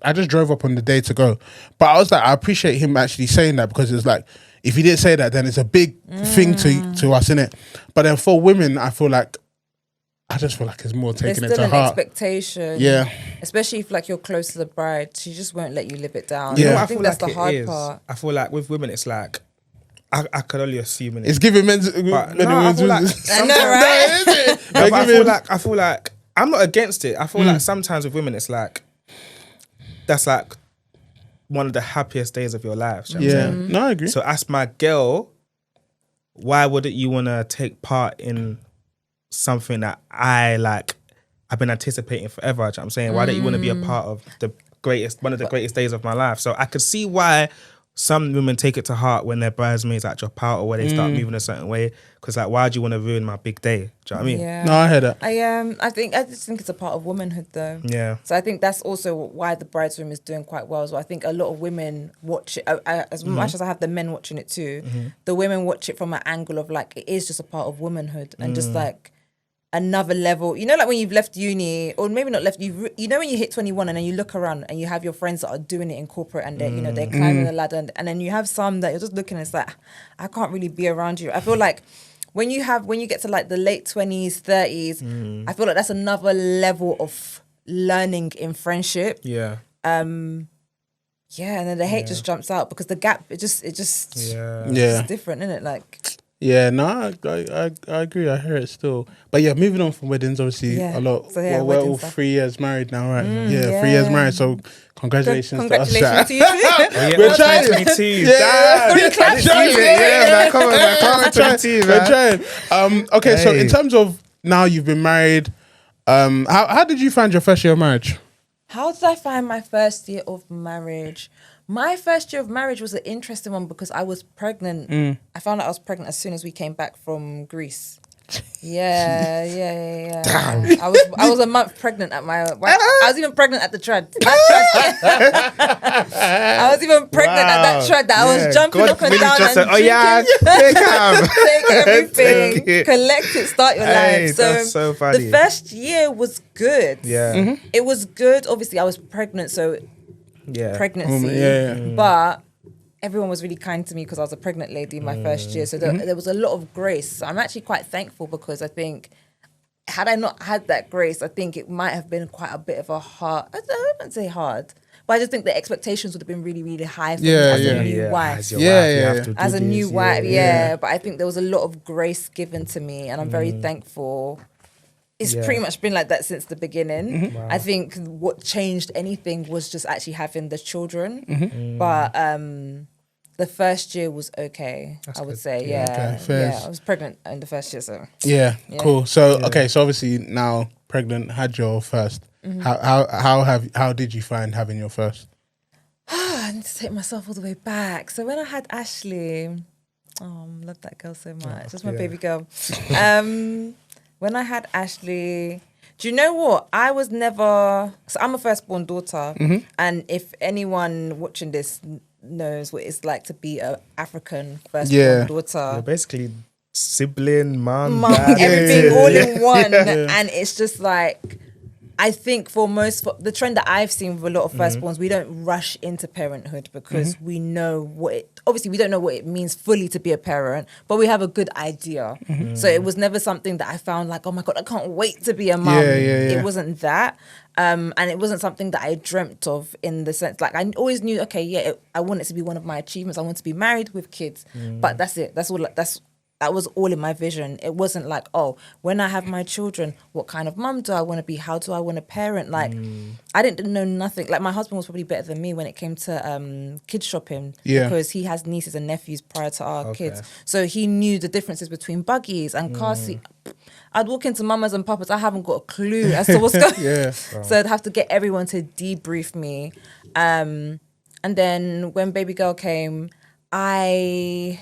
I just drove up on the day to go, but I was like, I appreciate him actually saying that, because it's like, if he didn't say that, then it's a big thing to us, innit? But then for women, I just feel like it's more taking it to heart. There's still an expectation. Yeah. Especially if like you're close to the bride, she just won't let you live it down. Yeah. I think that's the hard part. I feel like with women, it's like, I could only assume it's giving men. I know, right? I feel like I'm not against it. I feel like sometimes with women, it's like that's like one of the happiest days of your life. You know what I'm saying? No, I agree. So as my girl, why wouldn't you want to take part in something that I've been anticipating forever? You know what I'm saying? Why don't you want to be a part of one of the greatest days of my life? So I could see why some women take it to heart when their bridesmaids like drop out or when they start moving a certain way, because like, why do you want to ruin my big day? Do you know what I mean? Yeah. No, I heard that. I just think it's a part of womanhood though. Yeah. So I think that's also why the bride's room is doing quite well. So I think a lot of women watch it, as much as I have the men watching it too, the women watch it from an angle of like, it is just a part of womanhood and just like another level. You know, like when you've left uni, or maybe not left, you know when you hit 21 and then you look around and you have your friends that are doing it in corporate and they're, they're climbing the ladder, and then you have some that you're just looking and it's like, I can't really be around you. I feel like when you get to like the late 20s, 30s, I feel like that's another level of learning in friendship. Yeah. And then the hate just jumps out because the gap, it's different, isn't it? Like, yeah, no, I agree. I hear it still. But yeah, moving on from weddings, obviously a lot. So yeah, we're all 3 years married now, right? 3 years married. So congratulations to us. Congratulations to you too. We're trying. 22. We're trying. Okay, so in terms of now you've been married, how did you find your first year of marriage? How did I find my first year of marriage? My first year of marriage was an interesting one because I was pregnant. I found out I was pregnant as soon as we came back from Greece. Yeah. Damn. I was a month pregnant at I was even pregnant at the trad. I was even pregnant at that trad that I was jumping up and down and drinking. Take everything, collect it, start your life. That's so funny. The first year was good. Yeah. It was good. Obviously, I was pregnant, so pregnancy. But everyone was really kind to me because I was a pregnant lady in my first year. So there was a lot of grace. So I'm actually quite thankful because I think had I not had that grace, I think it might have been quite a bit of a hard, I wouldn't say hard, but I just think the expectations would have been really, really high for me as a new wife. As a new wife, But I think there was a lot of grace given to me and I'm very thankful it's pretty much been like that since the beginning. Wow. I think what changed anything was just actually having the children. Mm-hmm. But the first year was okay, I would good. say. Yeah. Okay, fair. I was pregnant in the first year, so. Yeah, cool. So okay, so obviously now pregnant, had your first. How did you find having your first? I need to take myself all the way back. So when I had Ashley, I love that girl so much. That's my baby girl. When I had Ashley, do you know what? I was never... So I'm a firstborn daughter. And if anyone watching this knows what it's like to be an African firstborn daughter. You're basically sibling, mum, Mum, dad. everything all in one. And it's just like... I think for the trend that I've seen with a lot of firstborns, we don't rush into parenthood because we know obviously we don't know what it means fully to be a parent, but we have a good idea. So it was never something that I found like, oh my God, I can't wait to be a mum. It wasn't that. And it wasn't something that I dreamt of in the sense, like I always knew, okay, I want it to be one of my achievements. I want to be married with kids, but that's it. That was all in my vision. It wasn't like, oh, when I have my children, what kind of mum do I want to be? How do I want to parent? Like, I didn't know nothing. Like, my husband was probably better than me when it came to kids shopping because he has nieces and nephews prior to our kids. So he knew the differences between buggies and car seat. I'd walk into mamas and papas, I haven't got a clue as to what's going on. So I'd have to get everyone to debrief me. And then when baby girl came, I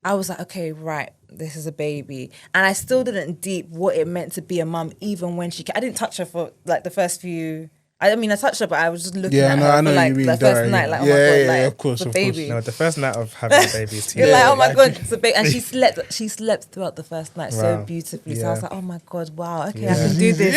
was like, okay, right, this is a baby. And I still didn't deep what it meant to be a mum, even when I didn't touch her for like the first few... I mean, I touched her, but I was just looking at her for like the first night, like, oh my God, like, of course, the baby. No, the first night of having a baby is too. You're like, oh my God, it's a baby. And she slept throughout the first night so beautifully. So I was like, oh my God, wow, okay, I can do this.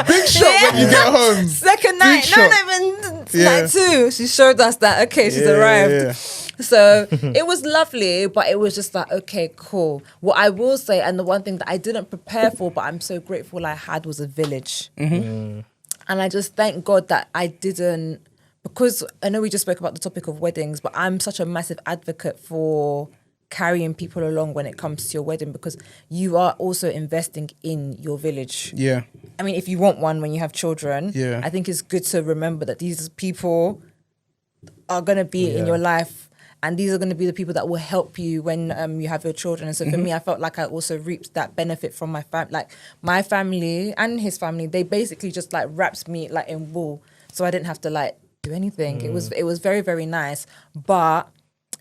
Big shot when you get home. Second night, not even night 2. She showed us that, okay, she's arrived. So it was lovely, but it was just like, okay, cool. What I will say, and the one thing that I didn't prepare for, but I'm so grateful I had, was a village. And I just thank God that I didn't, because I know we just spoke about the topic of weddings, but I'm such a massive advocate for carrying people along when it comes to your wedding, because you are also investing in your village. Yeah. I mean, if you want one when you have children, I think it's good to remember that these people are going to be in your life. And these are going to be the people that will help you when you have your children. And so for me, I felt like I also reaped that benefit from my family. Like my family and his family, they basically just like wrapped me like in wool. So I didn't have to like do anything. It was very, very nice. But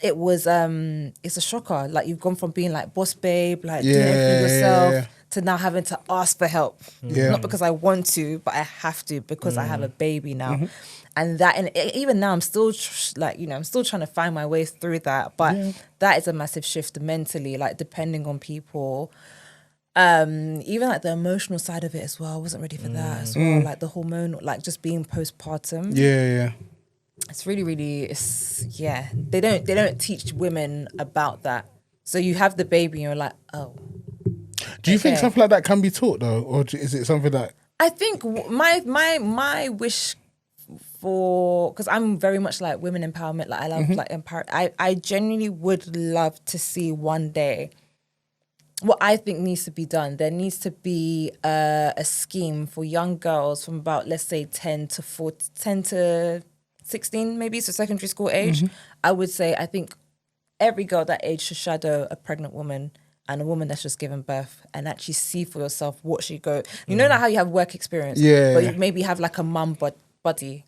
it was, it's a shocker. Like you've gone from being like boss babe, like doing everything yourself, to now having to ask for help. Not because I want to, but I have to because I have a baby now. And that, and even now, I'm still I'm still trying to find my way through that. But that is a massive shift mentally, like depending on people. Even like the emotional side of it as well. I wasn't ready for that as well. Like the hormonal, like just being postpartum. It's really, really, They don't teach women about that. So you have the baby and you're like, oh. Do you think something like that can be taught though, or is it something that? I think my wish for, because I'm very much like women empowerment, like I love like empower. I genuinely would love to see one day what I think needs to be done. There needs to be a scheme for young girls from about, let's say 10 to 16 maybe, so secondary school age. I would say I think every girl that age should shadow a pregnant woman and a woman that's just given birth, and actually see for yourself what she go. You know, like how you have work experience, but you maybe have like a mum buddy,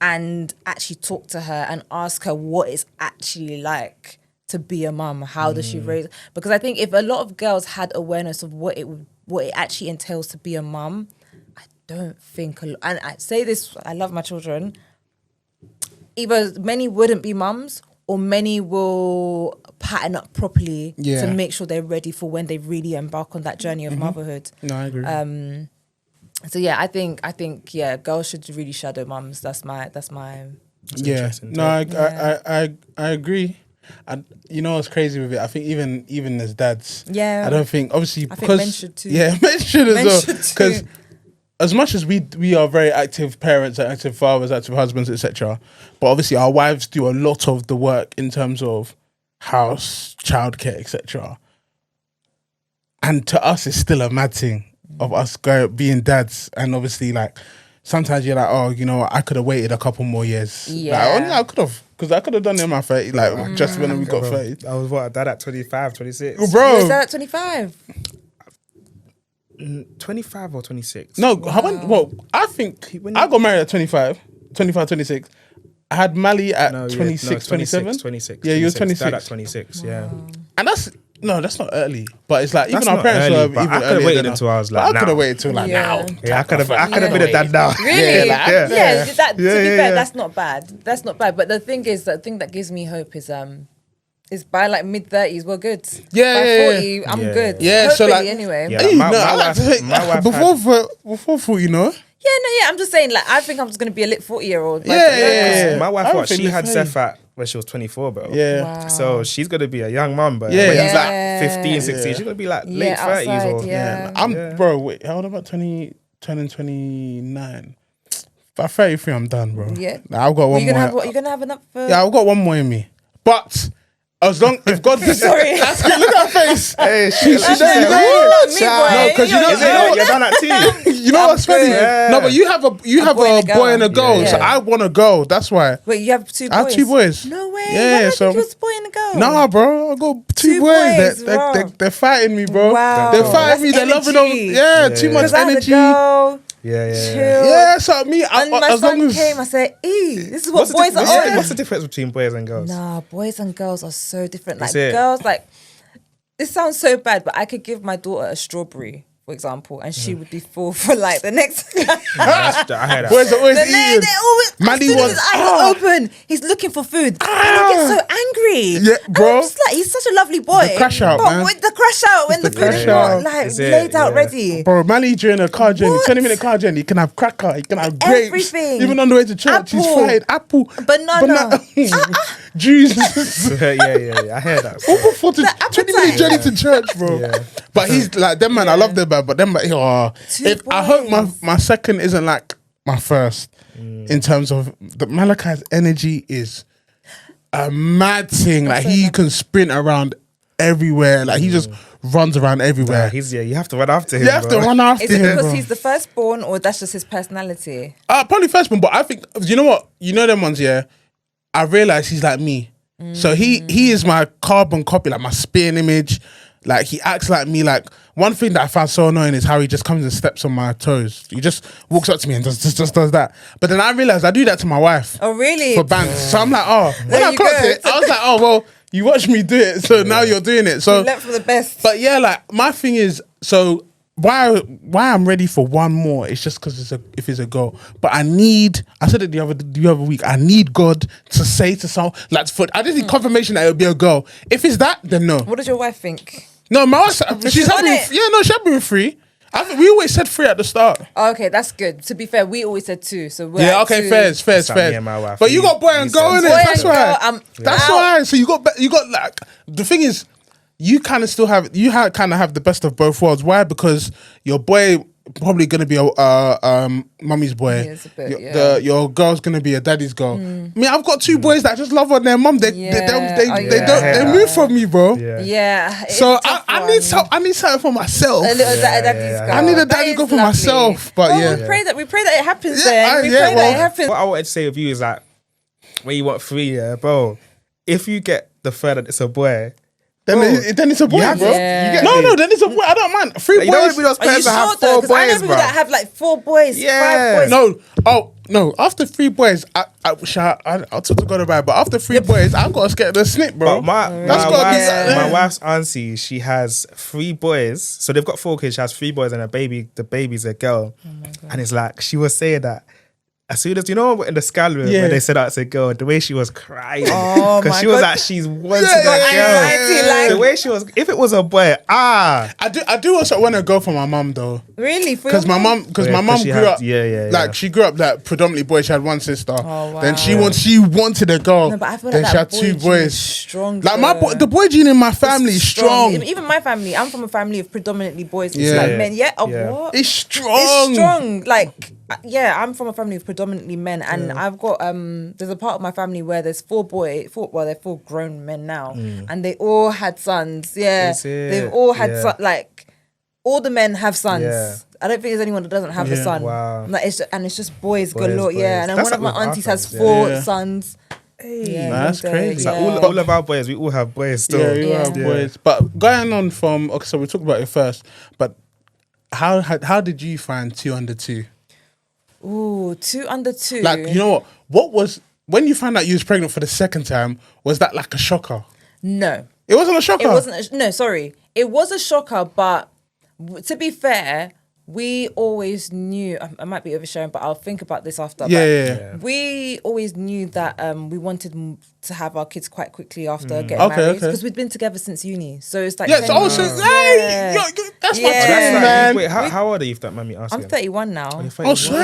and actually talk to her and ask her what it's actually like to be a mum. How does she raise? Because I think if a lot of girls had awareness of what it actually entails to be a mum, I don't think, and I say this, I love my children, either many wouldn't be mums, or many will pattern up properly to make sure they're ready for when they really embark on that journey of motherhood. No, I agree. So yeah, I think girls should really shadow mums. That's my. No, I agree. And you know what's crazy with it? I think even as dads, I don't think, obviously, because think men should too. Yeah, men should as well. Because as much as we are very active parents, active fathers, active husbands, etc., but obviously our wives do a lot of the work in terms of house, childcare, etc. And to us, it's still a mad thing of us being dads. And obviously, like, sometimes you're like, oh, you know, I could have waited a couple more years. Yeah. Like, I could have. Because I could have done it in my 30, like, just when we got 30. I was dad at 25, 26. Bro. Was that at 25? 25 or 26? No, I think I got married at 25, 26. I had Mally at 26, 27. 26. Yeah, you were 26. Dad at 26, yeah. And that's not early. But it's like, That's even our not parents early, were but even I could have earlier waited than until us. I was But like, I could now. have waited till like now. Yeah, I could have been a dad now. Really? Yeah, Yeah, like, to be fair, that's not bad. That's not bad. But the thing that gives me hope is by like mid-30s, we're good. Yeah, by yeah, 40, I'm yeah. good. Yeah, so Hopefully, like- anyway. Yeah. Hey, My I like wife- to say, my wife before 40, you know? Yeah, no, yeah. I'm just saying, like, I think I'm just gonna be a lit 40-year-old. Yeah. My wife, I don't think she had it's Zeph at when she was 24, bro. Yeah. Wow. So she's gonna be a young mum, but Yeah. when he's Yeah. like 15, 16, Yeah. she's gonna be like Yeah, late 30s outside, or yeah. Bro, wait, how old am I? turning 29. By 33, I'm done, bro. Yeah. Like, I've got one You're more. gonna have enough for... Yeah, I've got one more in me. But as long if God Sorry. that's good. Look at her face. Hey, She That's said, it. no, Not me, child. boy. No, 'cause you know- Is it? You're done at 2. you know I'm what's funny? good. No, but you have a boy and a girl. Yeah. So I want a girl. That's why. Wait, you have 2 boys? I have 2 boys. No way. Yeah, Why so- think you was a boy and a girl? Nah, bro, I got 2 2 boys. boys, They're, wow. they're fighting me, bro. Wow. They're fighting me. That's They're loving on. energy. Yeah, too much Because I had a energy. girl, Yeah. chill. Yeah, so me, And my as long son as came, I said, this is what boys are on. What's the difference between boys and girls? Nah, boys and girls are so different. Like Is it? girls, like this sounds so bad, but I could give my daughter a strawberry, for example, and she would be full for like the next. I heard that. boys are always Then eating. they always, Manny as soon as wants- his eyes are open, he's looking for food. And he gets so angry. Yeah, And bro. I'm just like, he's such a lovely boy. The crash out, but man. with the crash out when the the food is crash not out. like Is it? laid out Yeah. ready. Bro, Manny during a car journey, What? 20-minute car journey, he can have cracker, he can have grapes. Everything. Even on the way to church, he's Apple. fine. Apple. Banana. Jesus. yeah. I heard that. Over 40, appetite. 20-minute journey to church, bro. Yeah. But he's like, them man, I love them man, but them man, if I hope my second isn't like my first in terms of the Malachi's energy is a mad thing. Like he can sprint around everywhere. Like he just runs around everywhere. You have to run after him. You have to bro. run after Is it him, because bro. he's the firstborn or that's just his personality? Probably first one, but I think you know what? You know them ones, yeah. I realize he's like me. So he is my carbon copy, like my spitting image. Like he acts like me. Like one thing that I found so annoying is how he just comes and steps on my toes. He just walks up to me and just does that. But then I realized I do that to my wife Oh, really? for bands. So I'm like, when There I you clocked go. it, I was like, well, you watched me do it, so now you're doing it. So, Learn from the best. but yeah, like my thing is, so why I'm ready for one more? It's just because if it's a girl. But I said it the other week. I need God to say to someone like I just need confirmation that it'll be a girl. If it's that, then no. What does your wife think? No, my wife, she's on happy. it. She's happy with 3. I think we always said 3 at the start. Oh, okay, that's good. To be fair, we always said 2, so we're Yeah, at okay, 2. fair. like me and my wife. But you got boy and We girl said in it. boy That's and why. girl, I'm That's out. why. So you got like the thing is, you kind of still have kind of have the best of both worlds. Why? Because your boy probably gonna be a mummy's boy. Yeah, it's a bit, Your girl's gonna be a daddy's girl. I mean, I've got 2 boys that just love on their mum. They move from me, bro. Yeah. it's So a tough I one. need something for myself. A little daddy's girl. I need a That daddy is girl for lovely. myself. But Well, yeah, we pray that it happens. Yeah, Then we yeah, pray well- that it happens. What I wanted to say with you is like, when you want 3, yeah, bro. If you get the third and it's a boy, then it's a boy, you have bro. to- Yeah. you get No, me? then it's a boy. I don't mind. 3 boys. You don't want to be those Are you parents that sure have though? 4 Because I know boys, people bro. that have like 4 boys, Yeah. 5 boys. No. After 3 boys, I'll talk to God about it. But after 3 boys, I've got to get the snip, bro. But That's gotta be- my wife's auntie, she has 3 boys. So they've got 4 kids. She has 3 boys and a baby. The baby's a girl. And it's like, she was saying that as soon as, you know, in the scan room Yeah. when they said that's a girl, the way she was crying. Oh Because my she was God. like, she's wanted Yeah, that girl. Anxiety, like- The way she was, if it was a boy, I do also want to go for my mum though, Really? For because your my mum Yeah, my 'cause mum she grew had- up yeah. like she grew up like predominantly boys. She had 1 sister. Oh, wow. Then she wanted a girl. No, but I feel then like she that had 2 boy gene boys. is strong, Like though. the boy gene in my family is strong. Even my family, I'm from a family of predominantly boys. It's Yeah. like men. Yeah. Oh, Yeah. what? It's strong. It's strong. Like, yeah, I'm from a family of predominantly men, and I've got there's a part of my family where there's 4 they're 4 grown men now, and they all had sons. Yeah, Is it? they've all had Yeah. like. all the men have sons. Yeah. I don't think there's anyone that doesn't have a son. Wow. Like it's just boys galore. Boys. Yeah, and then That's one of my like with our aunties has sons, 4 yeah. sons. Hey. Nah, that's crazy. It's like all of our boys, we all have boys still. Yeah, you Yeah. have boys. But going on from, okay, so we talked about it first, but how did you find 2 under 2? Ooh, 2 under 2. Like, you know what was, when you found out you was pregnant for the second time, was that like a shocker? No. It wasn't a shocker? It wasn't. No, sorry. It was a shocker, but to be fair, we always knew. I might be oversharing, but I'll think about this after. Yeah. We always knew that we wanted to have our kids quite quickly after getting married because we'd been together since uni. So it's like Yeah, so also, hey, that's my Yeah. twin, man. Wait, how old are you, if that mind me asking? I'm 31 now. Oh, swear.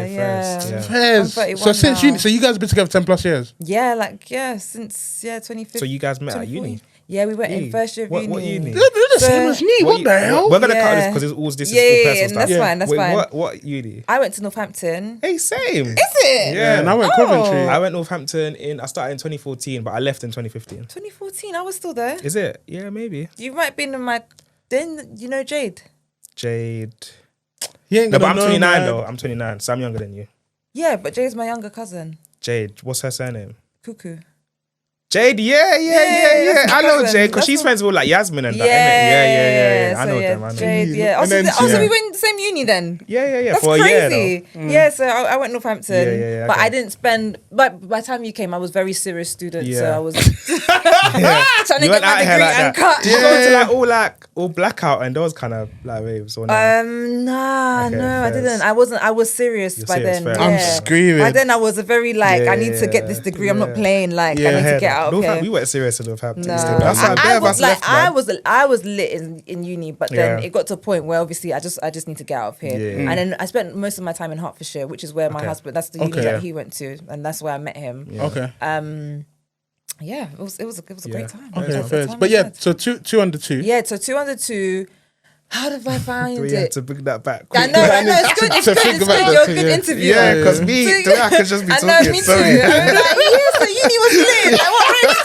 Okay, Yeah. first. Yeah. Fairs. I'm 31 So since now. uni, so you guys have been together 10 plus years? Since 2015. So you guys met at 2014. uni? Yeah, we went in first year of uni. What uni? They're the same as me. What the hell? We're gonna cut Yeah. this because it's all this is all Yeah, personal stuff. that's fine. That's Wait, fine. What uni? I went to Northampton. Hey, same. Is it? Yeah. And I went Oh. Coventry. I went Northampton I started in 2014, but I left in 2015. 2014. I was still there. Is it? Yeah, maybe. You might be in my. Then you know Jade. Jade. You ain't No, but gonna I'm know, 29 man. though. I'm 29, so I'm younger than you. Yeah, but Jade's my younger cousin. Jade, what's her surname? Cuckoo. Jade, yeah. that's my I know cousin. Jade because That's she's what- friends with like Yasmin and that. Yeah. innit? I So, know yeah, them. I know Jade, them. yeah. And Also, then- also yeah. we went in the same uni then. Yeah. That's For a year crazy. though. Yeah, so I went Northampton, Yeah, but okay. I didn't spend. But by the time you came, I was very serious student, so Yeah. I was trying to You get went my out here degree like and that. cut. Did you go to all blackout and those kind of like waves or no? Nah, Okay, no, I fairs. didn't. I wasn't. I was serious You're by serious, then. fair. Yeah. I'm screaming. By then, I was a very like. I need to get Yeah, this degree. I'm not yeah. playing. Like Yeah. I need to Heard get that. out of here. We weren't serious in Northampton. No, Still. That's why I I was like, left, man. I was lit in uni, but then Yeah. it got to a point where obviously I just need to get out of here. Yeah. And then I spent most of my time in Hertfordshire, which is where my Okay. husband. That's the uni Okay. that he went to, and that's where I met him. Yeah. Okay. Yeah, it was a great time. Okay, It was a fair. time But I yeah, had. so two under 2. Yeah, so 2 under 2. How did I find We had it? to bring that back. I know, it's good. It's To good. think It's about good. that You're a too, good yeah. interviewer. Yeah, because me, So- the way I could just be I talking. know, me sorry. too. I'm like, yeah, so uni was lit. Like, what really?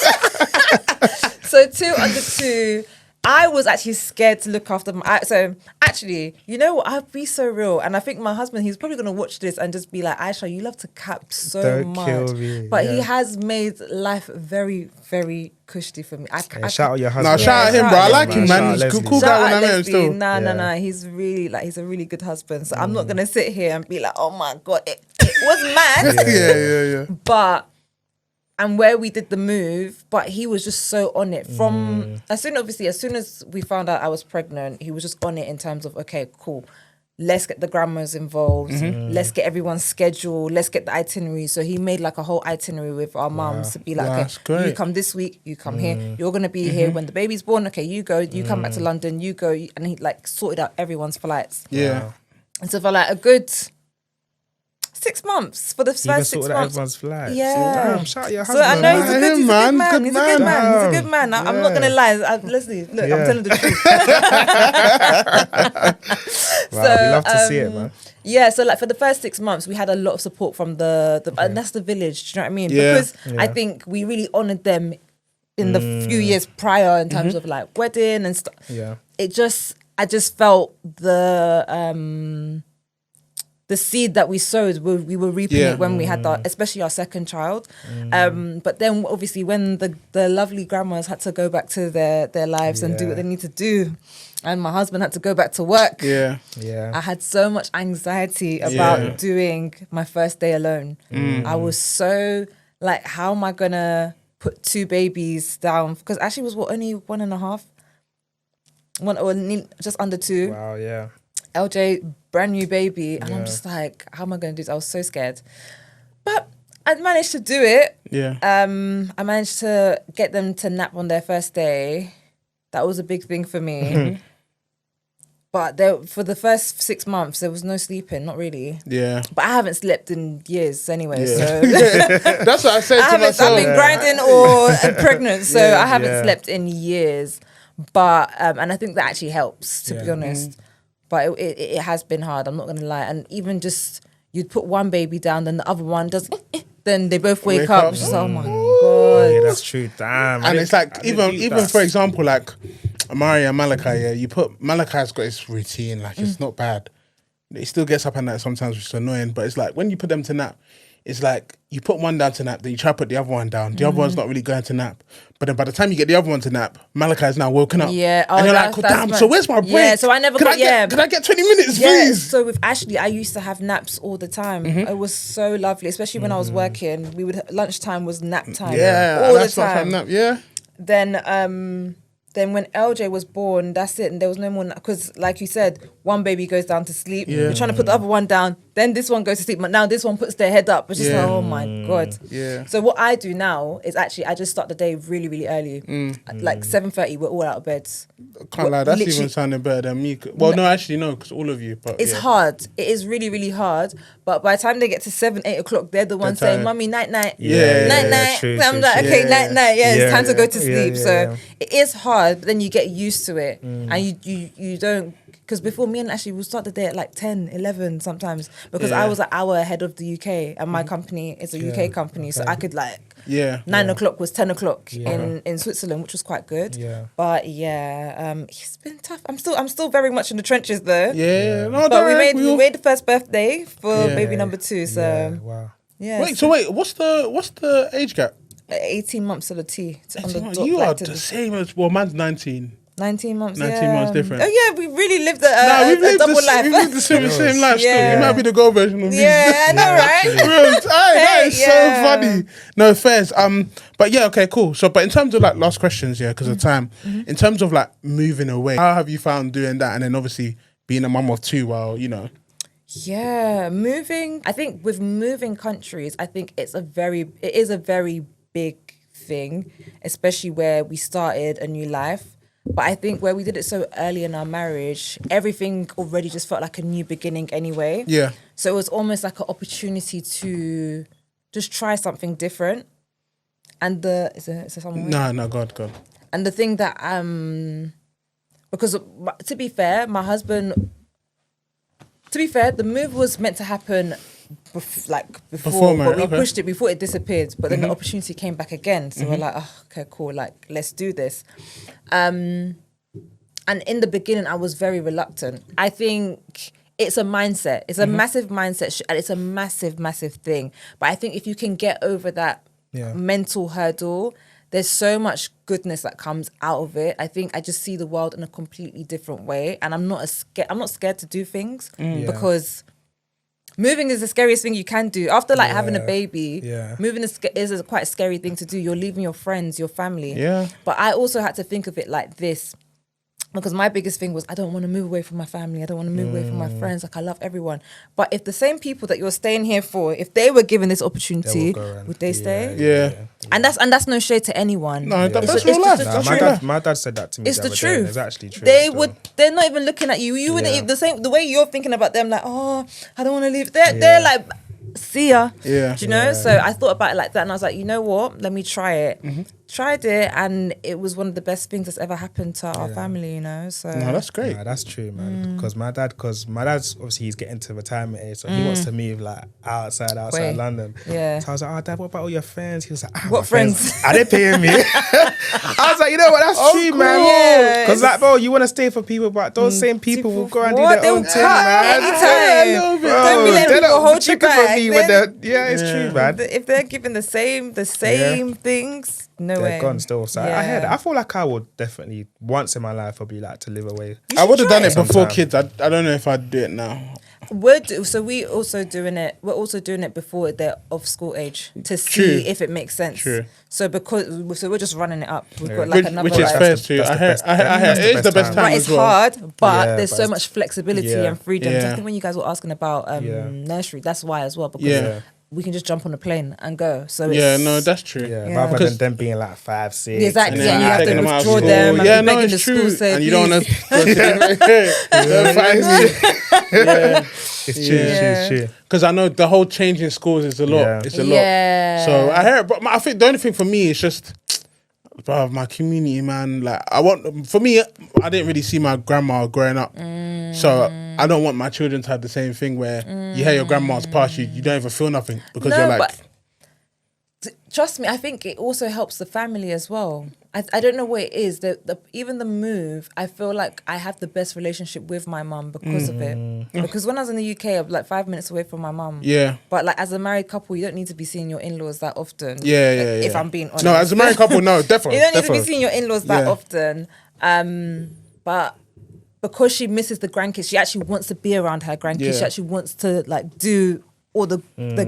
So 2 under 2. I was actually scared to look after my. So actually, you know what? I'll be so real, and I think my husband, he's probably gonna watch this and just be like, "Aisha, you love to cap so Don't much," kill me, but he yeah. has made life very, very cushy for me. Yeah, shout out your husband. Now shout out him, shout bro. I out like man. him, Shout man. out He's a Leslie. cool guy Shout when out I met him Leslie. still. No. Yeah. He's really he's a really good husband. So I'm not gonna sit here and be like, "Oh my god, it was mad." Yeah. But and where we did the move, but he was just so on it from as soon as we found out I was pregnant, he was just on it in terms of, okay, cool, let's get the grandmas involved, let's get everyone's schedule, let's get the itinerary. So he made like a whole itinerary with our mums to be like, That's okay, you great. come this week, you come here, you're gonna be here when the baby's born, okay, you go, you come back to London, you go, and he like sorted out everyone's flights. Yeah. And so for like a good 6 months, for the Even first 6 sorted out months. everyone's flights. Yeah. Damn, shout out your So husband. I know he's a good, he's a good man. Good He's a good man. He's a good man. I'm not gonna lie. Leslie, look, I'm Yeah. telling the truth. Wow, we love to see it, man. Yeah, so like for the first 6 months, we had a lot of support from the and that's the village. Do you know what I mean? Yeah. Because I think we really honoured them in the few years prior in terms of like wedding and stuff. Yeah. I just felt the seed that we sowed, we were reaping Yeah. it when we had especially our second child. But then obviously when the lovely grandmas had to go back to their lives and do what they need to do, and my husband had to go back to work. Yeah. I had so much anxiety about doing my first day alone. I was so like, how am I gonna put 2 babies down? Because actually it was only 1.5, just under 2. Wow, yeah. LJ, brand new baby, and I'm just like, how am I going to do this? I was so scared, but I managed to do it. Yeah. I managed to get them to nap on their first day. That was a big thing for me. But for the first 6 months, there was no sleeping, not really. Yeah. But I haven't slept in years anyway, so That's what I said to I've myself. been grinding or pregnant, so I haven't Yeah. slept in years. But and I think that actually helps, to be honest. But it has been hard. I'm not gonna lie. And even just you'd put one baby down, then the other one does, then they both wake up. Just, oh my god! Yeah, that's true. Damn. And it's like even for example, like Amari and Malachi, yeah, you put Malachi's got his routine, like it's not bad. He still gets up at night sometimes, which is annoying. But it's like when you put them to nap, it's like you put one down to nap, then you try to put the other one down. The other one's not really going to nap. But then by the time you get the other one to nap, Malachi's now woken up. Yeah. Oh, and you're like, oh, damn, so where's my break? Yeah, so I never got, Can I get 20 minutes, yeah, please? so with Ashley, I used to have naps all the time. It was so lovely, especially when I was working. Lunchtime was nap time. Yeah, all the that's time. nap, yeah. Then when LJ was born, that's it. And there was no more, because like you said, one baby goes down to sleep. Yeah. You're trying to put the other one down. Then this one goes to sleep. But now this one puts their head up. It's just like, oh my God. Yeah. So what I do now is actually, I just start the day really, really early. Like 7:30, we're all out of bed. Can't lie, that's even sounding better than me. Well, no, actually, no, because all of you. But it's hard. It is really, really hard. But by the time they get to 7, 8 o'clock, they're the ones saying, "Mummy, night, night, night, night." True, I'm like, okay, night, night. Yeah, it's time to go to sleep. Yeah. So it is hard, but then you get used to it, and you don't. Because before, me and Ashley would start the day at like 10, 11 sometimes, because I was an hour ahead of the UK, and my company is a UK company, so I could like 9 o'clock was 10 o'clock in Switzerland, which was quite good. Yeah. But it's been tough. I'm still very much in the trenches though. Yeah. No, But we made the first birthday for baby number 2. So Wow. yeah. Wait, what's the age gap? 18 months of the T. On the dot, You like are to the same as, well, man's 19. 19 months. 19 months different. Oh yeah, we really lived We've a lived double life. We've lived the same life still. Yeah. You might be the girl version of me. Yeah, I know, right? That is so funny. No, fairs. But yeah, okay, cool. So, but in terms of like last questions, because of time, in terms of like moving away, how have you found doing that? And then obviously being a mum of 2 while, Yeah, moving. I think with moving countries, I think it is a very big thing, especially where we started a new life. But I think where we did it so early in our marriage, everything already just felt like a new beginning anyway. Yeah. So it was almost like an opportunity to just try something different. And is there someone? No, God. And the thing that because to be fair, the move was meant to happen before, but we pushed it before it disappeared. But then the opportunity came back again, so we're like, oh, okay, cool, like let's do this. And in the beginning, I was very reluctant. I think it's a mindset. It's a massive mindset, and it's a massive thing. But I think if you can get over that mental hurdle, there's so much goodness that comes out of it. I think I just see the world in a completely different way, and I'm not scared to do things because moving is the scariest thing you can do. After having a baby, moving is quite a scary thing to do. You're leaving your friends, your family. Yeah. But I also had to think of it like this, because my biggest thing was I don't want to move away from my family. I don't want to move away from my friends. Like, I love everyone. But if the same people that you're staying here for, if they were given this opportunity, would they stay? Yeah. And that's no shade to anyone. No, that's real life. My dad said that to me. It's the truth. It's actually true. They're not even looking at you. You wouldn't the way you're thinking about them, like, oh, I don't want to leave. They're like, see ya. Yeah. Do you know? So I thought about it like that, and I was like, you know what? Let me try it. Tried it, and it was one of the best things that's ever happened to our family. So no, that's great. Nah, that's true, man. Because my dad's obviously he's getting to retirement age, so he wants to move like outside London. Yeah. So I was like, oh, Dad, what about all your friends? He was like, what friends? Are they paying me? I was like, you know what? That's true, man. Because bro, you want to stay for people, but those same people will go and do their own thing, man. Anytime. Don't be letting people hold you back. It's true, man. If they're giving the same things. No way. They're gone still. So I heard. I feel like I would definitely once in my life I'd be like to live away. I would have done it before kids. I don't know if I'd do it now. We're also doing it before they're of school age to see if it makes sense. True. So we're just running it up. We've got like another which is fair too. I heard it is the best time right, as it's well. hard, but there's so much flexibility and freedom. Yeah. Just think when you guys were asking about nursery, that's why as well, because we can just jump on a plane and go. So it's, that's true. Rather than them being like 5, 6. Exactly, and you have to them out of withdraw school. them Yeah, and no, be begging it's the true. school say, And you don't want please. to. It's true. Because I know the whole change in schools is a lot. Yeah. It's a lot. Yeah. So I hear it, but I think the only thing for me is just, bro, my community, man. Like I didn't really see my grandma growing up, so I don't want my children to have the same thing where you hear your grandma's past you don't even feel nothing because you're like. trust me, I think it also helps the family as well. I don't know what it is. Even the move, I feel like I have the best relationship with my mum because of it. Because when I was in the UK, I'm like 5 minutes away from my mum. Yeah. But like as a married couple, you don't need to be seeing your in-laws that often. Yeah. If I'm being honest. No, as a married couple, no, definitely. You don't need to be seeing your in-laws that often. But because she misses the grandkids, she actually wants to be around her grandkids. Yeah. She actually wants to like do all the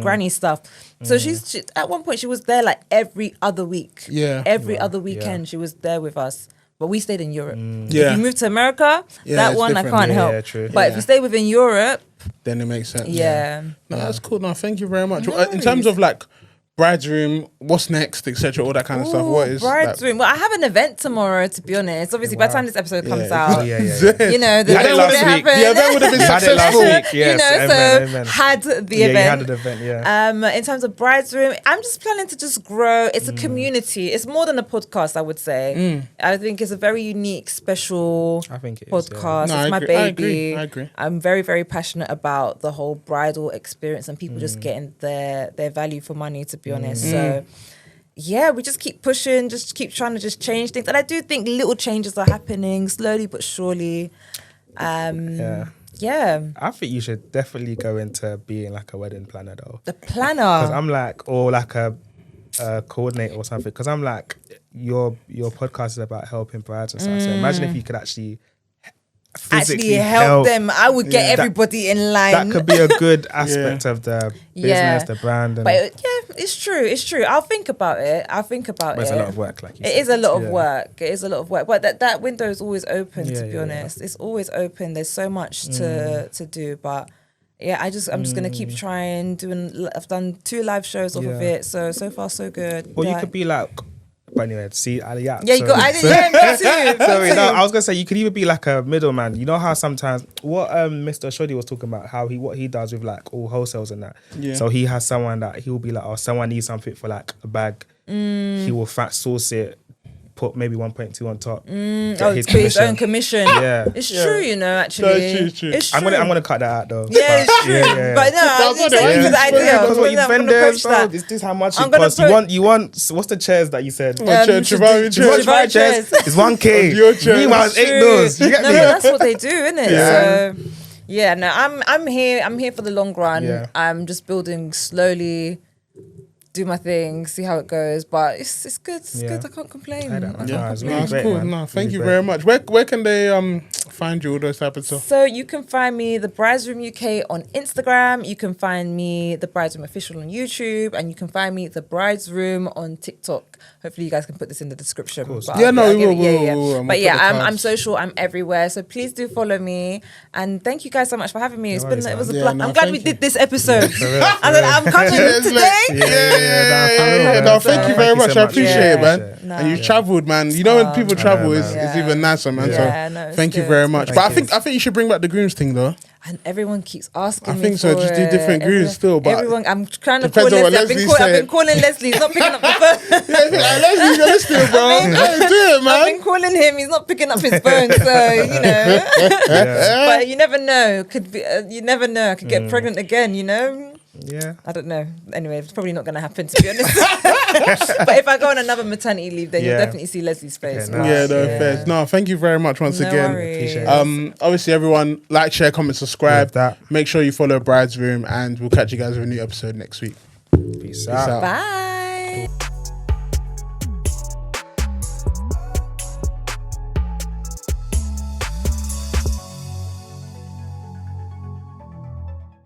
granny stuff. So she at one point she was there like every other week. Yeah. Every other weekend she was there with us. But we stayed in Europe. Yeah. If you move to America, that it's one I different. can't help. Yeah, true. But if you stay within Europe, then it makes sense. yeah. No, that's cool. No, thank you very much. No In terms of like bride's room, what's next, etc., all that kind of stuff. What is bride's like, room? Well, I have an event tomorrow, to be honest. Obviously, by the time this episode comes out, Yeah. you know, the You had it event last would week. happen. The event would have been Had it last successful. week. Yes, you know, amen. had the event. Yeah, you had an event, yeah. In terms of bride's room, I'm just planning to just grow. It's a community. It's more than a podcast, I would say. I think it's a very unique, special I think it is, podcast. yeah. No, It's I my agree. baby. I agree. I'm very, very passionate about the whole bridal experience and people just getting their value for money, to be honest. So yeah, we just keep pushing, just keep trying to just change things. And I do think little changes are happening slowly but surely. Yeah. I think you should definitely go into being like a wedding planner though. The planner. Because I'm like, or like a coordinator or something. Because I'm like, your podcast is about helping brides and stuff. So imagine if you could actually physically help them. I would get That- everybody in line. That could be a good aspect of the business, the brand. And But it's true. I'll think about it. but it's a lot of work, like you said. It is a lot of Yeah. work. It is a lot of work. But that window is always open, to be Yeah. honest. It's always open. There's so much to do. But yeah, I'm just gonna keep trying. I've done 2 live shows off of Yeah. it. So far so good. Well, you Yeah. could be like, but anyway, see, yeah. Yeah, you got. Yeah, me too. Sorry, no, I was gonna say you could either be like a middleman. You know how sometimes what Mr. Shoddy was talking about, how what he does with like all wholesales and that. Yeah. So he has someone that he will be like, oh, someone needs something for like a bag. He will fat source it, put maybe 1.2 on top. Get His his own commission. Yeah. It's true, you know. Actually, it's true. It's true. I'm gonna cut that out though. Yeah, it's true. Yeah. But no, That's what thank it you is. for the idea. Because what you I'm gonna vendors, approach bro, that. this is how much I'm it gonna costs. You want what's the chairs that you said? Chivalry chairs. Chivalry chairs. It's 1K. Your chairs. Meanwhile, it's $8. You get No, me? but that's what they do, isn't it? Yeah. So yeah, no, I'm here for the long run. Yeah. I'm just building slowly, do my thing, see how it goes. But it's good. It's Yeah. good. I can't complain. I don't know. I can't Yeah, it's complain. really That's great, cool. man. No, thank Really you great. very much. Where can they find you, all those type of stuff? So you can find me, The Brides Room UK, on Instagram. You can find me, The Brides Room Official, on YouTube. And you can find me, The Brides Room, on TikTok. Hopefully you guys can put this in the description. But Yeah, no, I'll we give will, it- we will. But We'll yeah, put the I'm cards. social. I'm everywhere. So please do follow me. And thank you guys so much for having me. It worries, was a man. blast. Yeah, no, I'm glad thank we you. did this episode. For real, I said, I'm coming Cheers, today. Yeah. No, thank you very much. I appreciate it, man. No. And you've travelled, man. You know when people travel, it's man. even nicer, man. Yeah, So no, it's thank you good. very much. Thank But I think you should bring back the grooms thing, though. And everyone keeps asking I me think so. for Just do it. different grooves still, but everyone, I'm trying to call depends on what Leslie. Leslie's I've been saying. calling Leslie. He's not picking up the phone. Leslie, you're listening, bro. Hey, do it, I've man. been calling him. He's not picking up his phone. So you know. But you never know. Could be. You never know. I could get pregnant again. You know. Yeah. I don't know. Anyway, it's probably not going to happen, to be honest. But if I go on another maternity leave, then you'll Yeah. definitely see Leslie's face. Okay, But, Yeah, no, fair. No, thank you very much once No again. worries. Appreciate it. Obviously, everyone like, share, comment, subscribe. With that. Make sure you follow Bride's Room, and we'll catch you guys with a new episode next week. Peace Peace out. out. Bye.